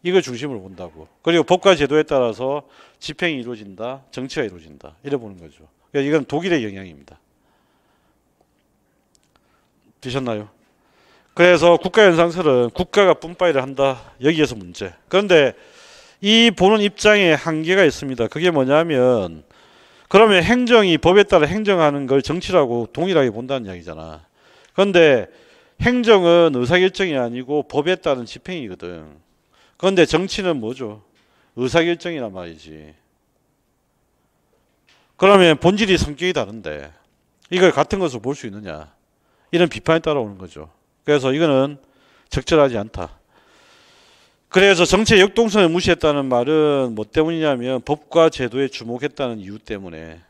이걸 중심으로 본다고. 그리고 법과 제도에 따라서 집행이 이루어진다, 정치가 이루어진다. 이래 보는 거죠. 그러니까 이건 독일의 영향입니다. 되셨나요? 그래서 국가연상설은 국가가 분파일을 한다. 여기에서 문제. 그런데 이 보는 입장에 한계가 있습니다. 그게 뭐냐면, 그러면 행정이 법에 따라 행정하는 걸 정치라고 동일하게 본다는 이야기잖아. 그런데 행정은 의사결정이 아니고 법에 따른 집행이거든. 그런데 정치는 뭐죠? 의사결정이란 말이지. 그러면 본질이 성격이 다른데 이걸 같은 것으로 볼 수 있느냐? 이런 비판이 따라오는 거죠. 그래서 이거는 적절하지 않다. 그래서 정치의 역동성을 무시했다는 말은 뭐 때문이냐면 법과 제도에 주목했다는 이유 때문에.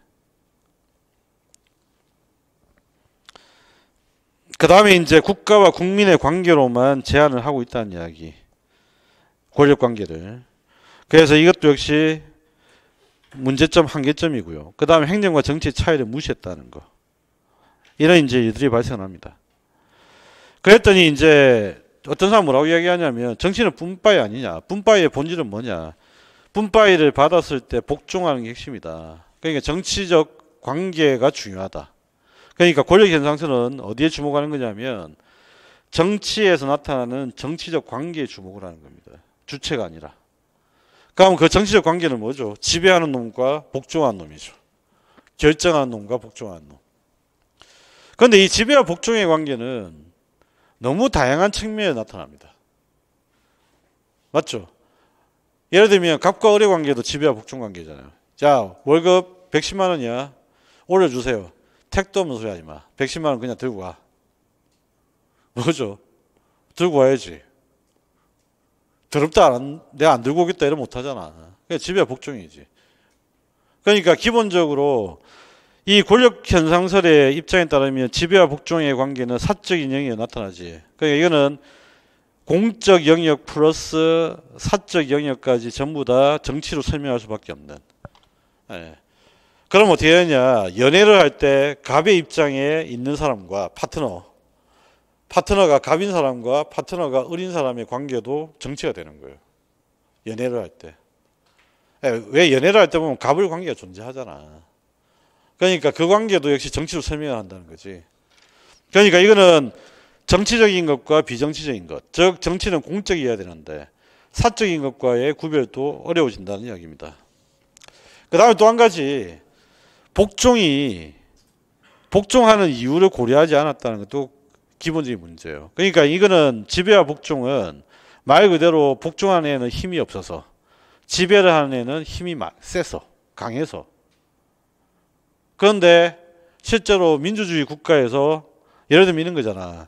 그 다음에 이제 국가와 국민의 관계로만 제한을 하고 있다는 이야기. 권력 관계를. 그래서 이것도 역시 문제점, 한계점이고요. 그 다음에 행정과 정치의 차이를 무시했다는 거. 이런 이제 일들이 발생합니다. 그랬더니 이제 어떤 사람 뭐라고 이야기하냐면 정치는 분파이 아니냐. 분파의 본질은 뭐냐. 분파이를 받았을 때 복종하는 게 핵심이다. 그러니까 정치적 관계가 중요하다. 그러니까 권력 현상서는 어디에 주목하는 거냐면 정치에서 나타나는 정치적 관계에 주목을 하는 겁니다. 주체가 아니라. 그럼 그 정치적 관계는 뭐죠? 지배하는 놈과 복종하는 놈이죠. 결정하는 놈과 복종하는 놈. 그런데 이 지배와 복종의 관계는 너무 다양한 측면에 나타납니다. 맞죠? 예를 들면 갑과 을의 관계도 지배와 복종 관계잖아요. 자, 월급 110만 원이야. 올려주세요. 택도 없는 소리 하지 마. 110만 원 그냥 들고 가. 뭐죠? 들고 와야지. 더럽다 내가 안 들고 오겠다 이러면 못하잖아. 그러니까 지배와 복종이지. 그러니까 기본적으로 이 권력 현상설의 입장에 따르면 지배와 복종의 관계는 사적 인형에 나타나지. 그러니까 이거는 공적 영역 플러스 사적 영역까지 전부 다 정치로 설명할 수밖에 없는. 예. 그럼 어떻게 되냐? 연애를 할 때 갑의 입장에 있는 사람과 파트너가 갑인 사람과 파트너가 을인 사람의 관계도 정치가 되는 거예요. 연애를 할 때. 왜 연애를 할 때 보면 갑을 관계가 존재하잖아. 그러니까 그 관계도 역시 정치로 설명을 한다는 거지. 그러니까 이거는 정치적인 것과 비정치적인 것. 즉 정치는 공적이어야 되는데 사적인 것과의 구별도 어려워진다는 이야기입니다. 그 다음에 또 한 가지. 복종하는 이유를 고려하지 않았다는 것도 기본적인 문제예요. 그러니까 이거는 지배와 복종은 말 그대로 복종하는 애는 힘이 없어서 지배를 하는 애는 힘이 세서 강해서. 그런데 실제로 민주주의 국가에서 예를 들면 이런 거잖아.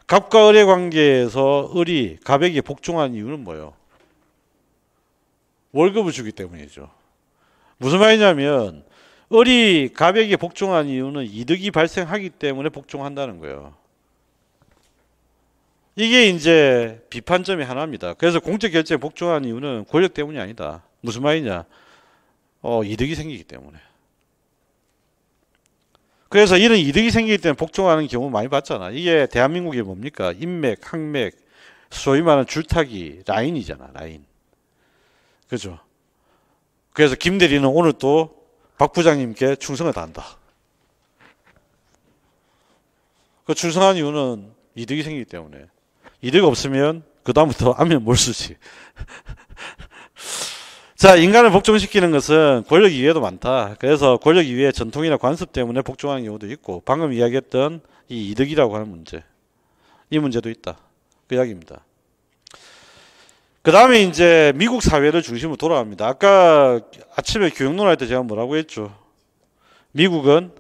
갑과 을의 관계에서 을이 갑에게 복종하는 이유는 뭐예요? 월급을 주기 때문이죠. 무슨 말이냐면 을이 갑에게 복종하는 이유는 이득이 발생하기 때문에 복종한다는 거예요. 이게 이제 비판점이 하나입니다. 그래서 공적 결제에 복종하는 이유는 권력 때문이 아니다. 무슨 말이냐? 이득이 생기기 때문에. 그래서 이런 이득이 생기기 때문에 복종하는 경우 많이 봤잖아. 이게 대한민국이 뭡니까? 인맥, 항맥, 소위 말하는 줄타기, 라인이잖아. 라인. 그죠? 그래서 김 대리는 오늘 또 박 부장님께 충성을 다한다. 그 충성한 이유는 이득이 생기기 때문에. 이득 없으면 그 다음부터 안면 몰수지. 자, 인간을 복종시키는 것은 권력 이외에도 많다. 그래서 권력 이외에 전통이나 관습 때문에 복종하는 경우도 있고, 방금 이야기했던 이 이득이라고 하는 문제, 이 문제도 있다. 그 이야기입니다. 그 다음에 이제 미국 사회를 중심으로 돌아갑니다. 아까 아침에 교육론 할 때 제가 뭐라고 했죠? 미국은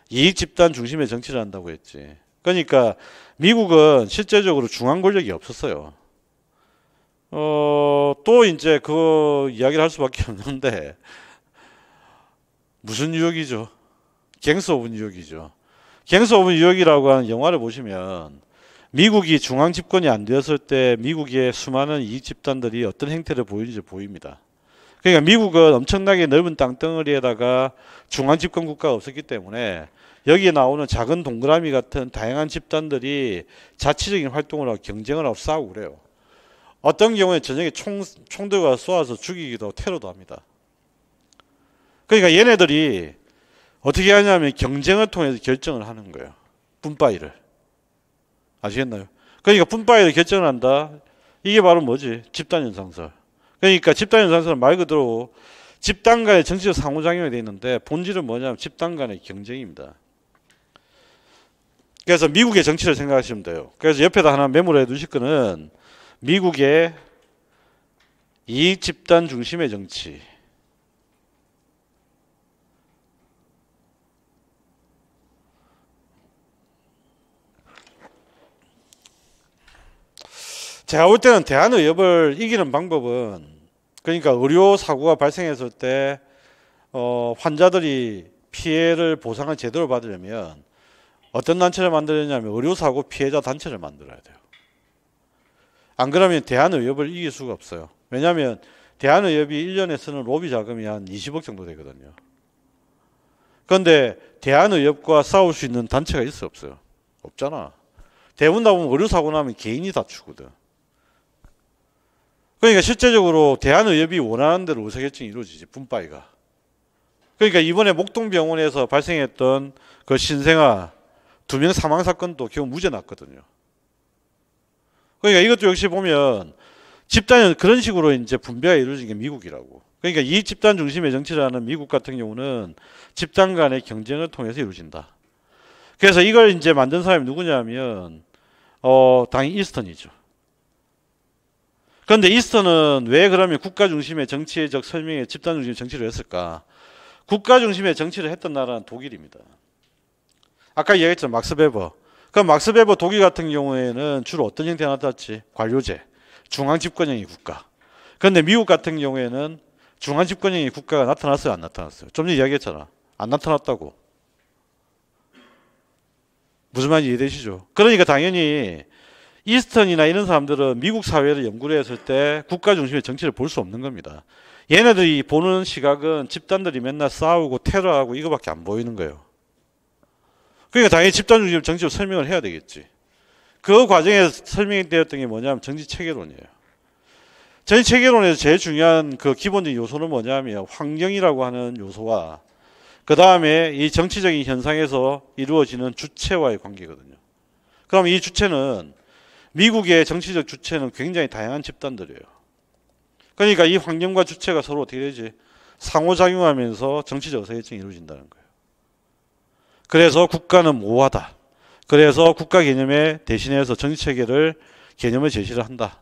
이익 집단 중심의 정치를 한다고 했지. 그러니까 미국은 실제적으로 중앙 권력이 없었어요. 또 이제 그 이야기를 할 수밖에 없는데, 무슨 뉴욕이죠? 갱스 오브 뉴욕이죠. 갱스 오브 뉴욕이라고 하는 영화를 보시면 미국이 중앙 집권이 안 되었을 때 미국의 수많은 이익 집단들이 어떤 행태를 보이는지 보입니다. 그러니까 미국은 엄청나게 넓은 땅덩어리에다가 중앙 집권 국가가 없었기 때문에 여기에 나오는 작은 동그라미 같은 다양한 집단들이 자치적인 활동을 하고 경쟁을 하고 싸우고 그래요. 어떤 경우에 저녁에 총들과 쏘아서 죽이기도 하고 테러도 합니다. 그러니까 얘네들이 어떻게 하냐면 경쟁을 통해서 결정을 하는 거예요. 분파이를. 아시겠나요? 그러니까 분파이를 결정을 한다. 이게 바로 뭐지? 집단연상설. 그러니까 집단연상설은 말 그대로 집단 간의 정치적 상호작용이 되어 있는데 본질은 뭐냐면 집단 간의 경쟁입니다. 그래서 미국의 정치를 생각하시면 돼요. 그래서 옆에다 하나 메모를 해 두실 거는 미국의 이익 집단 중심의 정치. 제가 볼 때는 대한의협을 이기는 방법은, 그러니까 의료 사고가 발생했을 때 환자들이 피해를 보상을 제대로 받으려면 어떤 단체를 만들었냐면 의료사고 피해자 단체를 만들어야 돼요. 안 그러면 대한의협을 이길 수가 없어요. 왜냐하면 대한의협이 1년에 쓰는 로비 자금이 한 20억 정도 되거든요. 그런데 대한의협과 싸울 수 있는 단체가 있어 없어요? 없잖아. 대부분 다 보면 의료사고 나면 개인이 다투거든. 그러니까 실제적으로 대한의협이 원하는 대로 의사결정이 이루어지지, 분파이가. 그러니까 이번에 목동병원에서 발생했던 그 신생아 2명 사망 사건도 결국 무죄 났거든요. 그러니까 이것도 역시 보면 집단은 그런 식으로 이제 분배가 이루어진 게 미국이라고. 그러니까 이 집단 중심의 정치를 하는 미국 같은 경우는 집단 간의 경쟁을 통해서 이루어진다. 그래서 이걸 이제 만든 사람이 누구냐면 당연히 이스턴이죠. 그런데 이스턴은 왜 그러면 국가 중심의 정치적 설명에 집단 중심의 정치를 했을까? 국가 중심의 정치를 했던 나라는 독일입니다. 아까 얘기했죠, 막스 베버. 그럼 막스 베버 독일 같은 경우에는 주로 어떤 형태가 나타났지? 관료제, 중앙 집권형의 국가. 그런데 미국 같은 경우에는 중앙 집권형의 국가가 나타났어요, 안 나타났어요? 좀 전에 이야기했잖아. 안 나타났다고. 무슨 말인지 이해되시죠? 그러니까 당연히 이스턴이나 이런 사람들은 미국 사회를 연구를 했을 때 국가 중심의 정치를 볼 수 없는 겁니다. 얘네들이 보는 시각은 집단들이 맨날 싸우고 테러하고 이거밖에 안 보이는 거예요. 그러니까 당연히 집단 중심 정치로 설명을 해야 되겠지. 그 과정에서 설명이 되었던 게 뭐냐면 정치체계론이에요. 정치체계론에서 제일 중요한 그 기본적인 요소는 뭐냐면 환경이라고 하는 요소와 그 다음에 이 정치적인 현상에서 이루어지는 주체와의 관계거든요. 그럼 이 주체는 미국의 정치적 주체는 굉장히 다양한 집단들이에요. 그러니까 이 환경과 주체가 서로 어떻게 되지? 상호작용하면서 정치적 의사결정이 이루어진다는 거예요. 그래서 국가는 모호하다. 그래서 국가 개념에 대신해서 정치체계를 개념을 제시를 한다.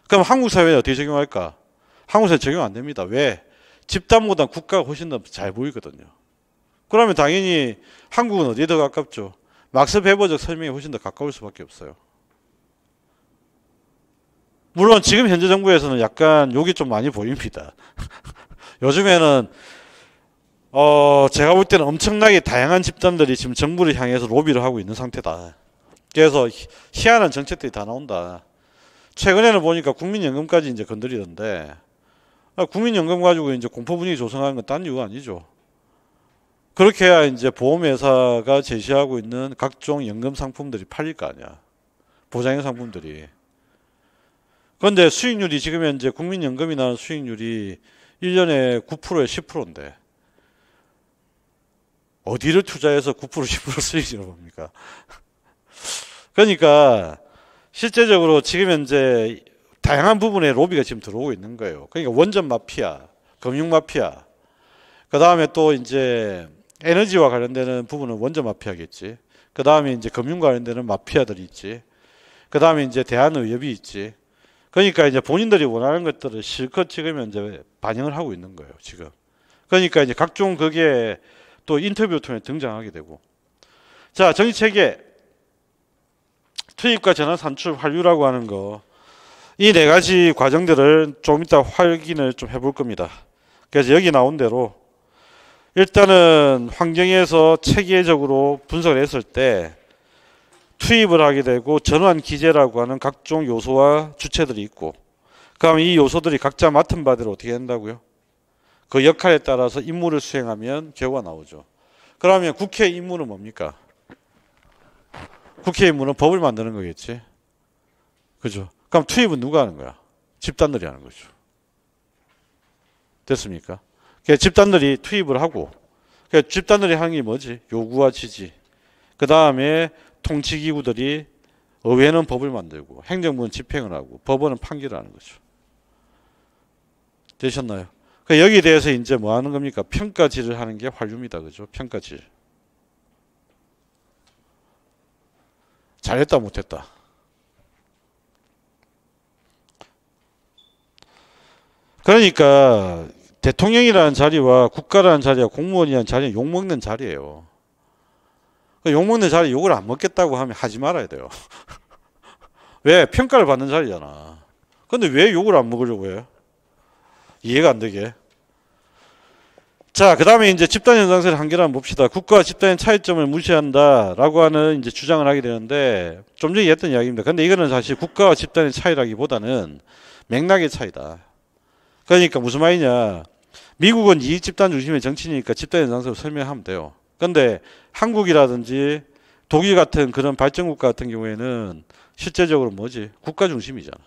그럼 한국 사회에 어떻게 적용할까? 한국 사회 적용 안 됩니다. 왜? 집단보다 국가가 훨씬 더 잘 보이거든요. 그러면 당연히 한국은 어디에 더 가깝죠? 막스 베버적 설명에 훨씬 더 가까울 수밖에 없어요. 물론 지금 현재 정부에서는 약간 욕이 좀 많이 보입니다. 요즘에는 제가 볼 때는 엄청나게 다양한 집단들이 지금 정부를 향해서 로비를 하고 있는 상태다. 그래서 희한한 정책들이 다 나온다. 최근에는 보니까 국민연금까지 이제 건드리던데, 국민연금 가지고 이제 공포 분위기 조성하는 건 딴 이유가 아니죠. 그렇게 해야 이제 보험회사가 제시하고 있는 각종 연금 상품들이 팔릴 거 아니야. 보장형 상품들이. 그런데 수익률이 지금 현재 국민연금이 나는 수익률이 1년에 9%에 10%인데 어디를 투자해서 9% 10% 수익률을 봅니까? 그러니까 실제적으로 지금 현재 다양한 부분에 로비가 지금 들어오고 있는 거예요. 그러니까 원전 마피아, 금융 마피아, 그 다음에 또 이제 에너지와 관련되는 부분은 원전 마피아겠지. 그 다음에 이제 금융 관련되는 마피아들이 있지. 그 다음에 이제 대한의협이 있지. 그러니까 이제 본인들이 원하는 것들을 실컷 지금 현재 반영을 하고 있는 거예요, 지금. 그러니까 이제 각종 그게 또 인터뷰 통해 등장하게 되고. 자, 정치 체계. 투입과 전환 산출 환류라고 하는 거. 이 네 가지 과정들을 좀 이따 확인을 좀 해볼 겁니다. 그래서 여기 나온 대로 일단은 환경에서 체계적으로 분석을 했을 때 투입을 하게 되고 전환 기제라고 하는 각종 요소와 주체들이 있고, 그럼 이 요소들이 각자 맡은 바대로 어떻게 된다고요? 그 역할에 따라서 임무를 수행하면 결과가 나오죠. 그러면 국회 임무는 뭡니까? 국회 임무는 법을 만드는 거겠지. 그죠? 그럼 투입은 누가 하는 거야? 집단들이 하는 거죠. 됐습니까? 그러니까 집단들이 투입을 하고, 그러니까 집단들이 하는 게 뭐지? 요구와 지지. 그 다음에 통치기구들이, 의회는 법을 만들고 행정부는 집행을 하고 법원은 판결을 하는 거죠. 되셨나요? 그러니까 여기에 대해서 이제 뭐 하는 겁니까? 평가질을 하는 게 환류입니다. 그죠? 평가질. 잘했다 못했다. 그러니까 대통령이라는 자리와 국가라는 자리와 공무원이라는 자리는 욕먹는 자리예요. 욕먹는 자리 욕을 안 먹겠다고 하면 하지 말아야 돼요. 왜? 평가를 받는 자리잖아. 근데 왜 욕을 안 먹으려고 해요? 이해가 안 되게. 자, 그 다음에 이제 집단 현상세를 한계를 한번 봅시다. 국가와 집단의 차이점을 무시한다라고 하는 이제 주장을 하게 되는데, 좀 전에 했던 이야기입니다. 근데 이거는 사실 국가와 집단의 차이라기보다는 맥락의 차이다. 그러니까 무슨 말이냐? 미국은 이익 집단 중심의 정치니까 집단 현상세로 설명하면 돼요. 근데 한국이라든지 독일 같은 그런 발전국가 같은 경우에는 실제적으로 뭐지? 국가 중심이잖아.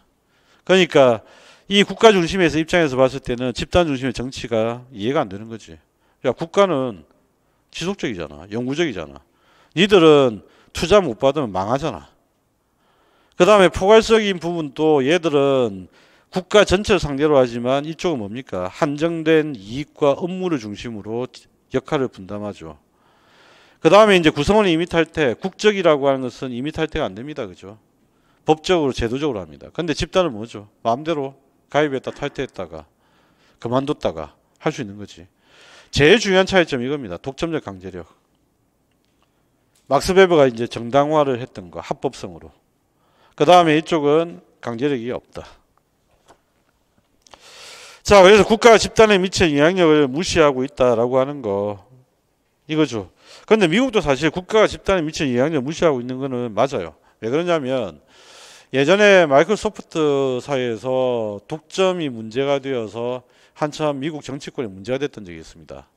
그러니까 이 국가 중심에서 입장에서 봤을 때는 집단 중심의 정치가 이해가 안 되는 거지. 야, 국가는 지속적이잖아. 영구적이잖아. 니들은 투자 못 받으면 망하잖아. 그 다음에 포괄적인 부분도 얘들은 국가 전체를 상대로 하지만 이쪽은 뭡니까? 한정된 이익과 업무를 중심으로 역할을 분담하죠. 그 다음에 이제 구성원의 임의탈퇴, 국적이라고 하는 것은 임의탈퇴가 안 됩니다. 그죠? 법적으로, 제도적으로 합니다. 근데 집단은 뭐죠? 마음대로 가입했다, 탈퇴했다가, 그만뒀다가 할 수 있는 거지. 제일 중요한 차이점이 이겁니다. 독점적 강제력. 막스 베버가 이제 정당화를 했던 거, 합법성으로. 그 다음에 이쪽은 강제력이 없다. 자, 그래서 국가가 집단에 미친 영향력을 무시하고 있다라고 하는 거, 이거죠. 그런데 미국도 사실 국가가 집단에 미친 영향력을 무시하고 있는 거는 맞아요. 왜 그러냐면 예전에 마이크로소프트 사회에서 독점이 문제가 되어서 한참 미국 정치권에 문제가 됐던 적이 있습니다.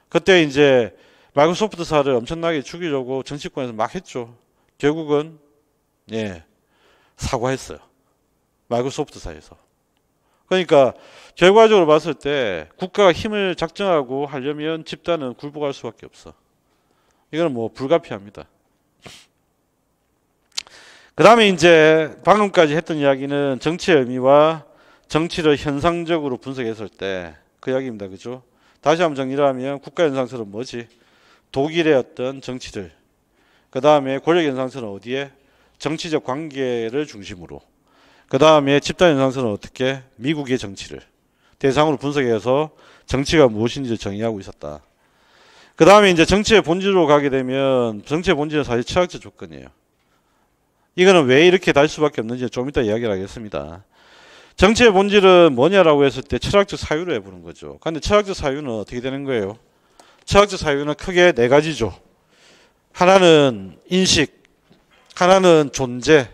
그때 이제 마이크로소프트사를 엄청나게 죽이려고 정치권에서 막 했죠. 결국은 사과했어요. 마이크로소프트사에서. 그러니까 결과적으로 봤을 때 국가가 힘을 작정하고 하려면 집단은 굴복할 수밖에 없어. 이거는 뭐 불가피합니다. 그 다음에 이제 방금까지 했던 이야기는 정치의 의미와 정치를 현상적으로 분석했을 때 그 이야기입니다. 그죠? 다시 한번 정리를 하면 국가 현상설은 뭐지? 독일의 어떤 정치들. 그 다음에 권력 현상설은 어디에? 정치적 관계를 중심으로. 그 다음에 집단 현상설은 어떻게? 미국의 정치를 대상으로 분석해서 정치가 무엇인지 정의하고 있었다. 그 다음에 이제 정치의 본질로 가게 되면 정치의 본질은 사실 철학적 조건이에요. 이거는 왜 이렇게 달 수밖에 없는지 좀 이따 이야기를 하겠습니다. 정치의 본질은 뭐냐라고 했을 때 철학적 사유로 해보는 거죠. 그런데 철학적 사유는 어떻게 되는 거예요? 철학적 사유는 크게 네 가지죠. 하나는 인식, 하나는 존재.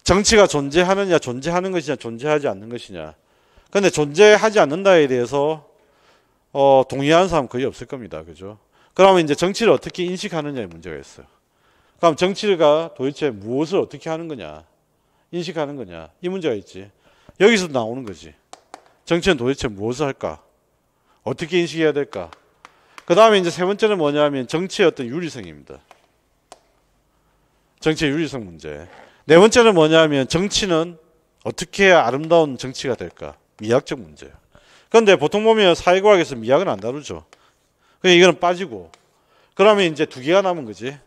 정치가 존재하느냐, 존재하는 것이냐, 존재하지 않는 것이냐. 그런데 존재하지 않는다에 대해서 동의하는 사람 거의 없을 겁니다. 그죠? 그러면 이제 정치를 어떻게 인식하느냐에 문제가 있어요. 그럼 정치가 도대체 무엇을 어떻게 하는 거냐, 인식하는 거냐, 이 문제가 있지. 여기서 나오는 거지. 정치는 도대체 무엇을 할까, 어떻게 인식해야 될까. 그 다음에 이제 세 번째는 뭐냐면 정치의 어떤 윤리성입니다. 정치의 윤리성 문제. 네 번째는 뭐냐면 정치는 어떻게 해야 아름다운 정치가 될까? 미학적 문제예요. 그런데 보통 보면 사회과학에서 미학은 안 다루죠. 그러니까 이거는 빠지고. 그러면 이제 두 개가 남은 거지.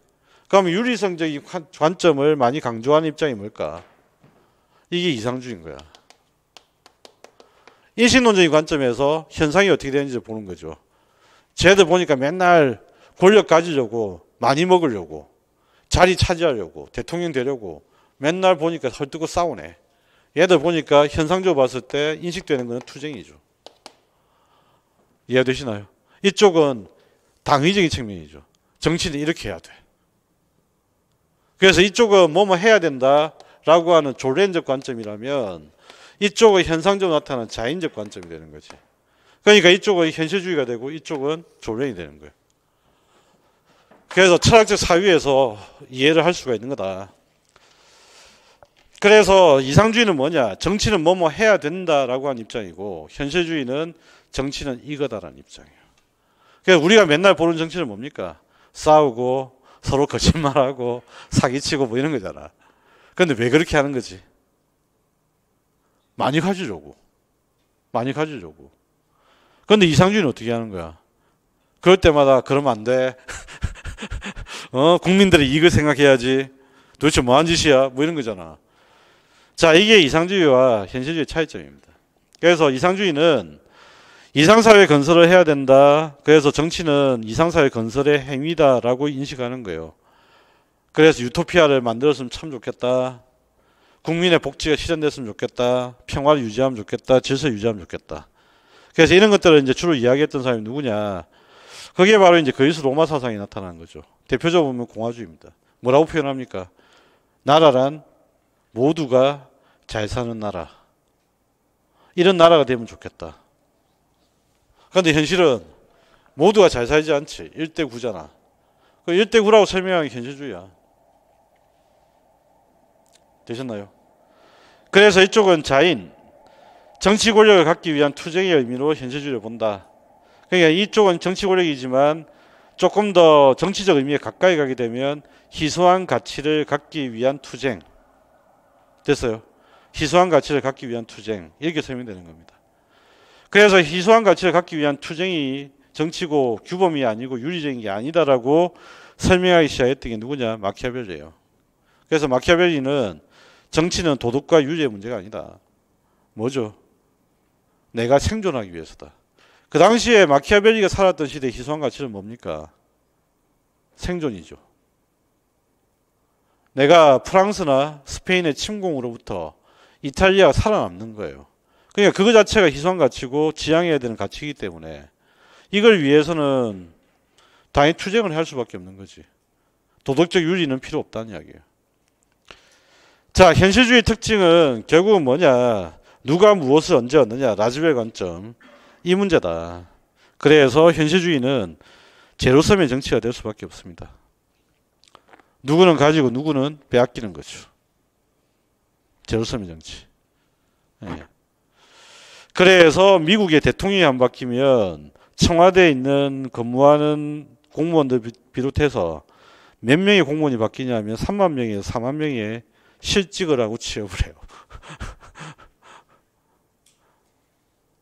그러면 윤리성적인 관점을 많이 강조하는 입장이 뭘까? 이게 이상주의인 거야. 인식론적인 관점에서 현상이 어떻게 되는지 보는 거죠. 쟤들 보니까 맨날 권력 가지려고, 많이 먹으려고, 자리 차지하려고, 대통령 되려고 맨날 보니까 헐뜯고 싸우네. 얘들 보니까 현상적으로 봤을 때 인식되는 것은 투쟁이죠. 이해되시나요? 이쪽은 당위적인 측면이죠. 정치는 이렇게 해야 돼. 그래서 이쪽은 뭐뭐 해야 된다라고 하는 조례적 관점이라면 이쪽은 현상적으로 나타나는 자인적 관점이 되는 거지. 그러니까 이쪽은 현실주의가 되고 이쪽은 조례이 되는 거예요. 그래서 철학적 사유에서 이해를 할 수가 있는 거다. 그래서 이상주의는 뭐냐? 정치는 뭐뭐 해야 된다라고 하는 입장이고 현실주의는 정치는 이거다라는 입장이에요. 그래서 우리가 맨날 보는 정치는 뭡니까? 싸우고 서로 거짓말하고 사기치고 뭐 이런 거잖아. 그런데 왜 그렇게 하는 거지? 많이 가지려고. 많이 가지려고. 그런데 이상주의는 어떻게 하는 거야? 그럴 때마다 그러면 안 돼. 국민들의 이익을 생각해야지. 도대체 뭐 하는 짓이야? 뭐 이런 거잖아. 자, 이게 이상주의와 현실주의의 차이점입니다. 그래서 이상주의는 이상사회 건설을 해야 된다. 그래서 정치는 이상사회 건설의 행위다라고 인식하는 거예요. 그래서 유토피아를 만들었으면 참 좋겠다. 국민의 복지가 실현됐으면 좋겠다. 평화를 유지하면 좋겠다. 질서 유지하면 좋겠다. 그래서 이런 것들을 이제 주로 이야기했던 사람이 누구냐? 그게 바로 이제 그리스 로마 사상이 나타나는 거죠. 대표적으로 보면 공화주의입니다. 뭐라고 표현합니까? 나라란 모두가 잘 사는 나라. 이런 나라가 되면 좋겠다. 그런데 현실은 모두가 잘 살지 않지. 1대 9잖아. 그 1대 9라고 설명하는 게 현실주의야. 되셨나요? 그래서 이쪽은 자인, 정치 권력을 갖기 위한 투쟁의 의미로 현실주의를 본다. 그러니까 이쪽은 정치 권력이지만 조금 더 정치적 의미에 가까이 가게 되면 희소한 가치를 갖기 위한 투쟁. 됐어요? 희소한 가치를 갖기 위한 투쟁. 이렇게 설명되는 겁니다. 그래서 희소한 가치를 갖기 위한 투쟁이 정치고 규범이 아니고 윤리적인 게 아니다라고 설명하기 시작했던 게 누구냐? 마키아벨리예요. 그래서 마키아벨리는 정치는 도덕과 윤리의 문제가 아니다. 뭐죠? 내가 생존하기 위해서다. 그 당시에 마키아벨리가 살았던 시대의 희소한 가치는 뭡니까? 생존이죠. 내가 프랑스나 스페인의 침공으로부터 이탈리아가 살아남는 거예요. 그러니까 그거 자체가 희소한 가치고 지향해야 되는 가치이기 때문에 이걸 위해서는 당연히 투쟁을 할 수밖에 없는 거지. 도덕적 윤리는 필요 없다는 이야기예요. 자, 현실주의 특징은 결국은 뭐냐? 누가 무엇을 언제 얻느냐? 라즈벨 관점. 이 문제다. 그래서 현실주의는 제로섬의 정치가 될 수밖에 없습니다. 누구는 가지고 누구는 빼앗기는 거죠. 제로섬의 정치. 네. 그래서 미국의 대통령이 안 바뀌면 청와대에 있는 근무하는 공무원들 비롯해서 몇 명의 공무원이 바뀌냐면 3만 명에서 4만 명의 실직을 하고 취업을 해요.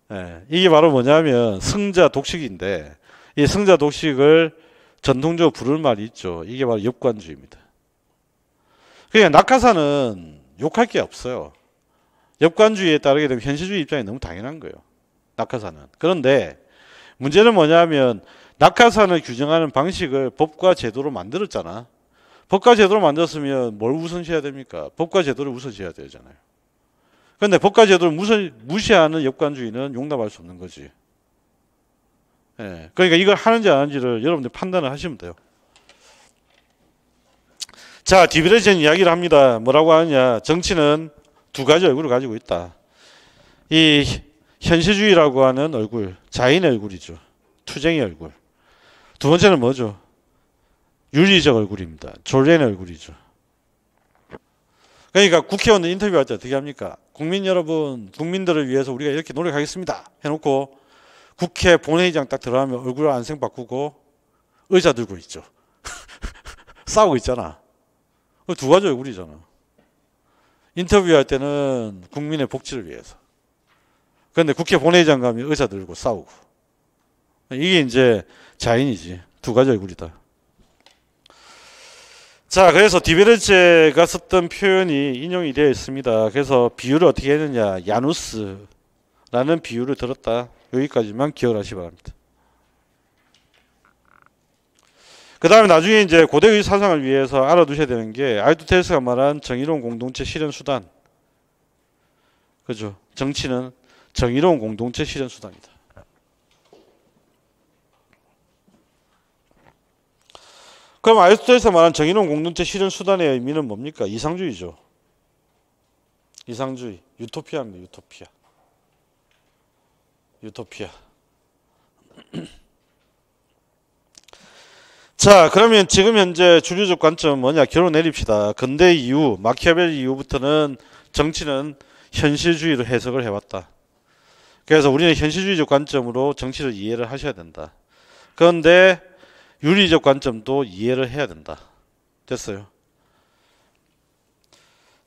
네, 이게 바로 뭐냐면 승자 독식인데 이 승자 독식을 전통적으로 부를 말이 있죠. 이게 바로 역관주의입니다. 그러니까 낙하산은 욕할 게 없어요. 역관주의에 따르게 되면 현실주의 입장이 너무 당연한 거예요. 낙하산은. 그런데 문제는 뭐냐면 낙하산을 규정하는 방식을 법과 제도로 만들었잖아. 법과 제도로 만들었으면 뭘 우선시해야 됩니까? 법과 제도를 우선시해야 되잖아요. 그런데 법과 제도를 무시하는 역관주의는 용납할 수 없는 거지. 예, 그러니까 이걸 하는지 안 하는지를 여러분들 판단을 하시면 돼요. 자, 디베르젠 이야기를 합니다. 뭐라고 하느냐? 정치는 두 가지 얼굴을 가지고 있다. 이 현실주의라고 하는 얼굴, 자인의 얼굴이죠. 투쟁의 얼굴. 두 번째는 뭐죠? 윤리적 얼굴입니다. 조례의 얼굴이죠. 그러니까 국회의원들 인터뷰할 때 어떻게 합니까? 국민 여러분, 국민들을 위해서 우리가 이렇게 노력하겠습니다. 해놓고 국회 본회의장 딱 들어가면 얼굴 안색 바꾸고 의자 들고 있죠. 싸우고 있잖아. 두 가지 얼굴이잖아. 인터뷰할 때는 국민의 복지를 위해서. 그런데 국회 본회의장 가면 의사들과 싸우고. 이게 이제 자인이지. 두 가지 얼굴이다. 자, 그래서 디베르제가 썼던 표현이 인용이 되어 있습니다. 그래서 비유를 어떻게 했느냐. 야누스라는 비유를 들었다. 여기까지만 기억을 하시기 바랍니다. 그 다음에 나중에 이제 고대의 사상을 위해서 알아두셔야 되는 게 아리스토텔레스가 말한 정의로운 공동체 실현 수단. 그죠? 정치는 정의로운 공동체 실현 수단이다. 그럼 아리스토텔레스가 말한 정의로운 공동체 실현 수단의 의미는 뭡니까? 이상주의죠. 이상주의. 유토피아입니다. 유토피아. 유토피아. 자, 그러면 지금 현재 주류적 관점은 뭐냐? 결론 내립시다. 근대 이후, 마키아벨리 이후부터는 정치는 현실주의로 해석을 해왔다. 그래서 우리는 현실주의적 관점으로 정치를 이해를 하셔야 된다. 그런데 윤리적 관점도 이해를 해야 된다. 됐어요.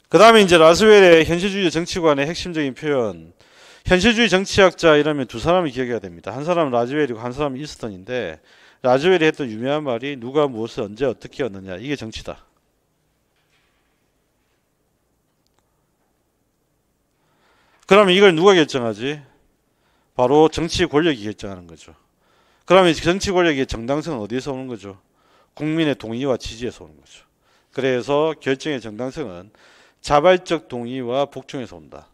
그 다음에 이제 라스웰의 현실주의 정치관의 핵심적인 표현. 현실주의 정치학자 이러면 두 사람을 기억해야 됩니다. 한 사람은 라즈웰이고 한 사람은 이스턴인데 라즈웰이 했던 유명한 말이 누가 무엇을 언제 어떻게 얻느냐. 이게 정치다. 그러면 이걸 누가 결정하지? 바로 정치 권력이 결정하는 거죠. 그러면 정치 권력의 정당성은 어디에서 오는 거죠? 국민의 동의와 지지에서 오는 거죠. 그래서 결정의 정당성은 자발적 동의와 복종에서 온다.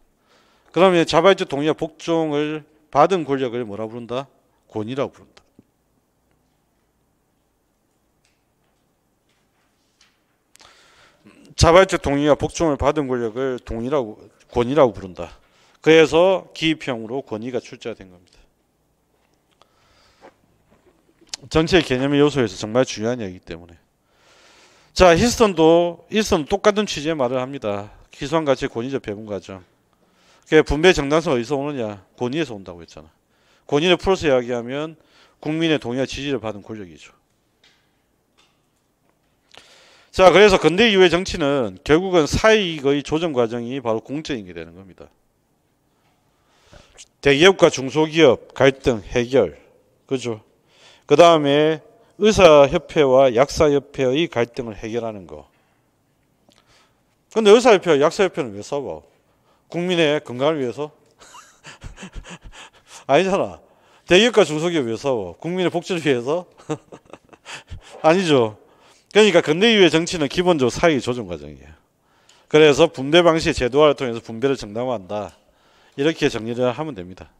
그러면 자발적 동의와 복종을 받은 권력을 뭐라 부른다? 권위라고 부른다. 자발적 동의와 복종을 받은 권력을 권위라고 부른다. 그래서 기입형으로 권위가 출제된 겁니다. 전체 개념의 요소에서 정말 중요한 얘기이기 때문에. 자, 일선도 똑같은 취지의 말을 합니다. 기소한 가치의 권위적 배분 과정. 분배 정당성 어디서 오느냐? 권위에서 온다고 했잖아. 권위를 풀어서 이야기하면 국민의 동의와 지지를 받은 권력이죠. 자, 그래서 근대 이후의 정치는 결국은 사익의 조정 과정이 바로 공정이 되는 겁니다. 대기업과 중소기업 갈등 해결. 그죠? 그 다음에 의사협회와 약사협회의 갈등을 해결하는 거. 근데 의사협회와 약사협회는 왜 싸워? 국민의 건강을 위해서? 아니잖아. 대기업과 중소기업 왜 싸워? 국민의 복지를 위해서? 아니죠. 그러니까 근대 이후의 정치는 기본적으로 사익의 조정 과정이에요. 그래서 분배 방식의 제도화를 통해서 분배를 정당화한다. 이렇게 정리를 하면 됩니다.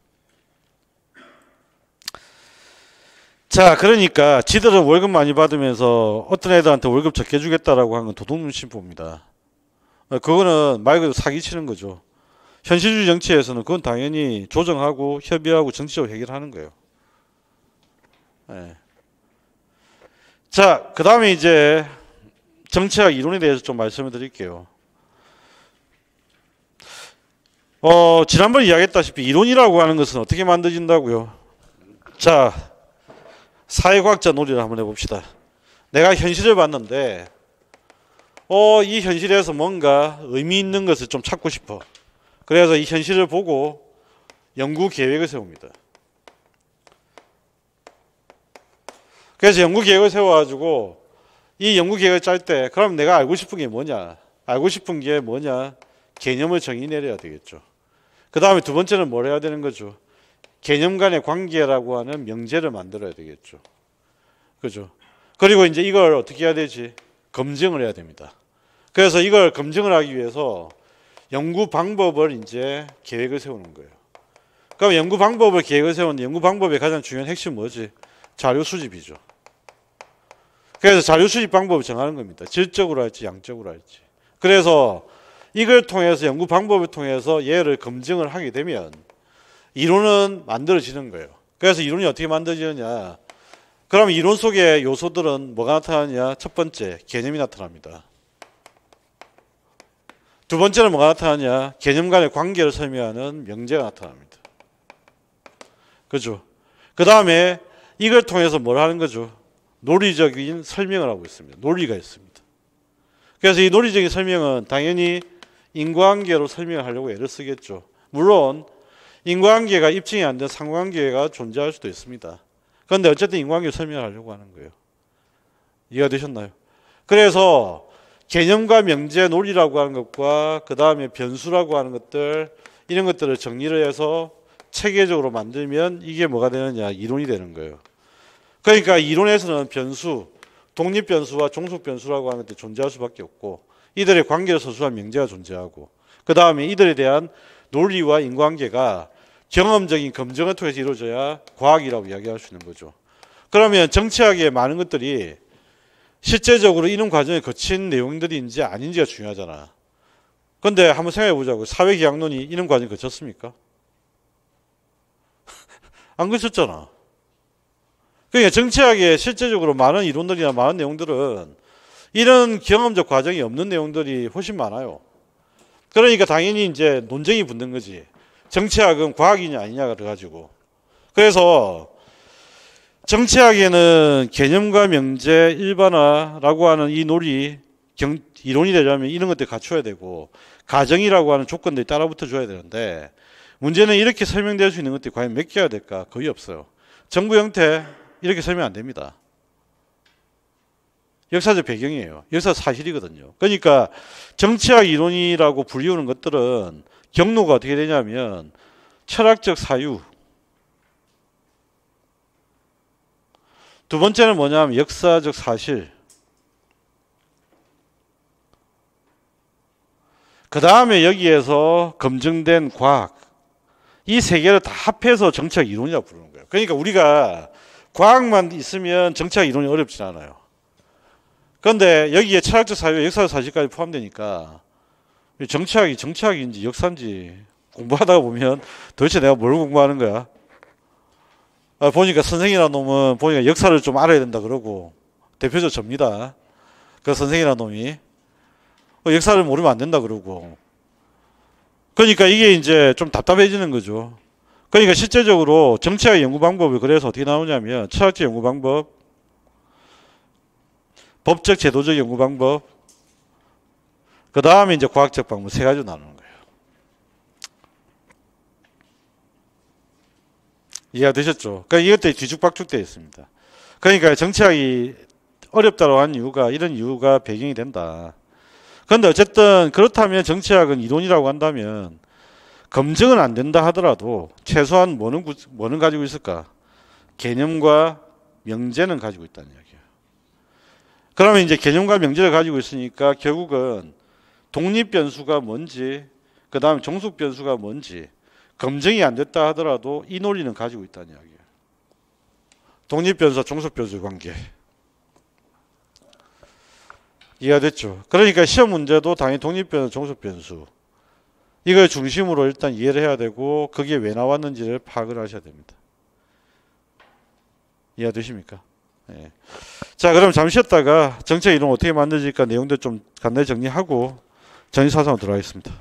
자, 그러니까 지들은 월급 많이 받으면서 어떤 애들한테 월급 적게 주겠다라고 하는 건 도둑눈심보입니다. 그거는 말 그대로 사기치는 거죠. 현실주의 정치에서는 그건 당연히 조정하고 협의하고 정치적으로 해결하는 거예요. 네. 자, 그 다음에 이제 정치학 이론에 대해서 좀 말씀을 드릴게요. 지난번에 이야기했다시피 이론이라고 하는 것은 어떻게 만들어진다고요? 자, 사회과학자 논리를 한번 해봅시다. 내가 현실을 봤는데 이 현실에서 뭔가 의미 있는 것을 좀 찾고 싶어. 그래서 이 현실을 보고 연구 계획을 세웁니다. 그래서 연구 계획을 세워가지고 이 연구 계획을 짤 때 그럼 내가 알고 싶은 게 뭐냐? 알고 싶은 게 뭐냐? 개념을 정의 내려야 되겠죠. 그 다음에 두 번째는 뭘 해야 되는 거죠? 개념 간의 관계라고 하는 명제를 만들어야 되겠죠. 그죠? 그리고 이제 이걸 어떻게 해야 되지? 검증을 해야 됩니다. 그래서 이걸 검증을 하기 위해서 연구 방법을 이제 계획을 세우는 거예요. 그럼 연구 방법을 계획을 세우는 연구 방법의 가장 중요한 핵심은 뭐지? 자료 수집이죠. 그래서 자료 수집 방법을 정하는 겁니다. 질적으로 할지 양적으로 할지. 그래서 이걸 통해서 연구 방법을 통해서 얘를 검증을 하게 되면 이론은 만들어지는 거예요. 그래서 이론이 어떻게 만들어지느냐? 그럼 이론 속의 요소들은 뭐가 나타나느냐? 첫 번째, 개념이 나타납니다. 두 번째는 뭐가 나타나냐? 개념 간의 관계를 설명하는 명제가 나타납니다. 그죠? 그 다음에 이걸 통해서 뭘 하는 거죠? 논리적인 설명을 하고 있습니다. 논리가 있습니다. 그래서 이 논리적인 설명은 당연히 인과관계로 설명하려고 애를 쓰겠죠. 물론 인과관계가 입증이 안 된 상관관계가 존재할 수도 있습니다. 그런데 어쨌든 인과관계로 설명하려고 하는 거예요. 이해가 되셨나요? 그래서 개념과 명제 논리라고 하는 것과 그 다음에 변수라고 하는 것들, 이런 것들을 정리를 해서 체계적으로 만들면 이게 뭐가 되느냐, 이론이 되는 거예요. 그러니까 이론에서는 변수, 독립변수와 종속변수라고 하는 것들이 존재할 수밖에 없고, 이들의 관계를 서술한 명제가 존재하고, 그 다음에 이들에 대한 논리와 인과관계가 경험적인 검증을 통해서 이루어져야 과학이라고 이야기할 수 있는 거죠. 그러면 정치학의 많은 것들이 실제적으로 이런 과정을 거친 내용들인지 아닌지가 중요하잖아. 그런데 한번 생각해 보자고. 사회계약론이 이런 과정을 거쳤습니까? 안 거쳤잖아. 그러니까 정치학의 실제적으로 많은 이론들이나 많은 내용들은 이런 경험적 과정이 없는 내용들이 훨씬 많아요. 그러니까 당연히 이제 논쟁이 붙는 거지. 정치학은 과학이냐 아니냐가 돼가지고. 그래서 정치학에는 개념과 명제, 일반화라고 하는 이 논리, 이론이 되려면 이런 것들 갖춰야 되고, 가정이라고 하는 조건들이 따라붙어 줘야 되는데, 문제는 이렇게 설명될 수 있는 것들이 과연 몇 개가 될까? 거의 없어요. 정부 형태 이렇게 설명 안 됩니다. 역사적 배경이에요. 역사 사실이거든요. 그러니까 정치학 이론이라고 불리우는 것들은 경로가 어떻게 되냐면 철학적 사유, 두 번째는 뭐냐면 역사적 사실, 그 다음에 여기에서 검증된 과학, 이 세 개를 다 합해서 정치학 이론이라고 부르는 거예요. 그러니까 우리가 과학만 있으면 정치학 이론이 어렵지 않아요. 그런데 여기에 철학적 사유, 역사적 사실까지 포함되니까 정치학이 정치학인지 역사인지 공부하다가 보면 도대체 내가 뭘 공부하는 거야? 보니까 선생이라는 놈은 보니까 역사를 좀 알아야 된다 그러고, 대표적 접니다. 그 선생이라는 놈이 역사를 모르면 안 된다 그러고. 그러니까 이게 이제 좀 답답해지는 거죠. 그러니까 실제적으로 정치학 연구 방법이 그래서 어떻게 나오냐면 철학적 연구 방법, 법적 제도적 연구 방법, 그 다음에 이제 과학적 방법, 세 가지로 나누는 거예요. 이해가 되셨죠? 그러니까 이것들이 뒤죽박죽 되어 있습니다. 그러니까 정치학이 어렵다고 한 이유가 이런 이유가 배경이 된다. 그런데 어쨌든 그렇다면 정치학은 이론이라고 한다면 검증은 안 된다 하더라도 최소한 뭐는 가지고 있을까? 개념과 명제는 가지고 있다는 이야기예요. 그러면 이제 개념과 명제를 가지고 있으니까 결국은 독립변수가 뭔지, 그 다음에 종속변수가 뭔지 검증이 안 됐다 하더라도 이 논리는 가지고 있다는 이야기예요. 독립변수와 종속변수의 관계. 이해가 됐죠? 그러니까 시험 문제도 당연히 독립변수, 종속변수 이걸 중심으로 일단 이해를 해야 되고 그게 왜 나왔는지를 파악을 하셔야 됩니다. 이해가 되십니까? 네. 자, 그럼 잠시 쉬었다가 정책 이론 어떻게 만들어질까 내용들 좀 간단히 정리하고 정리사상으로 들어가겠습니다.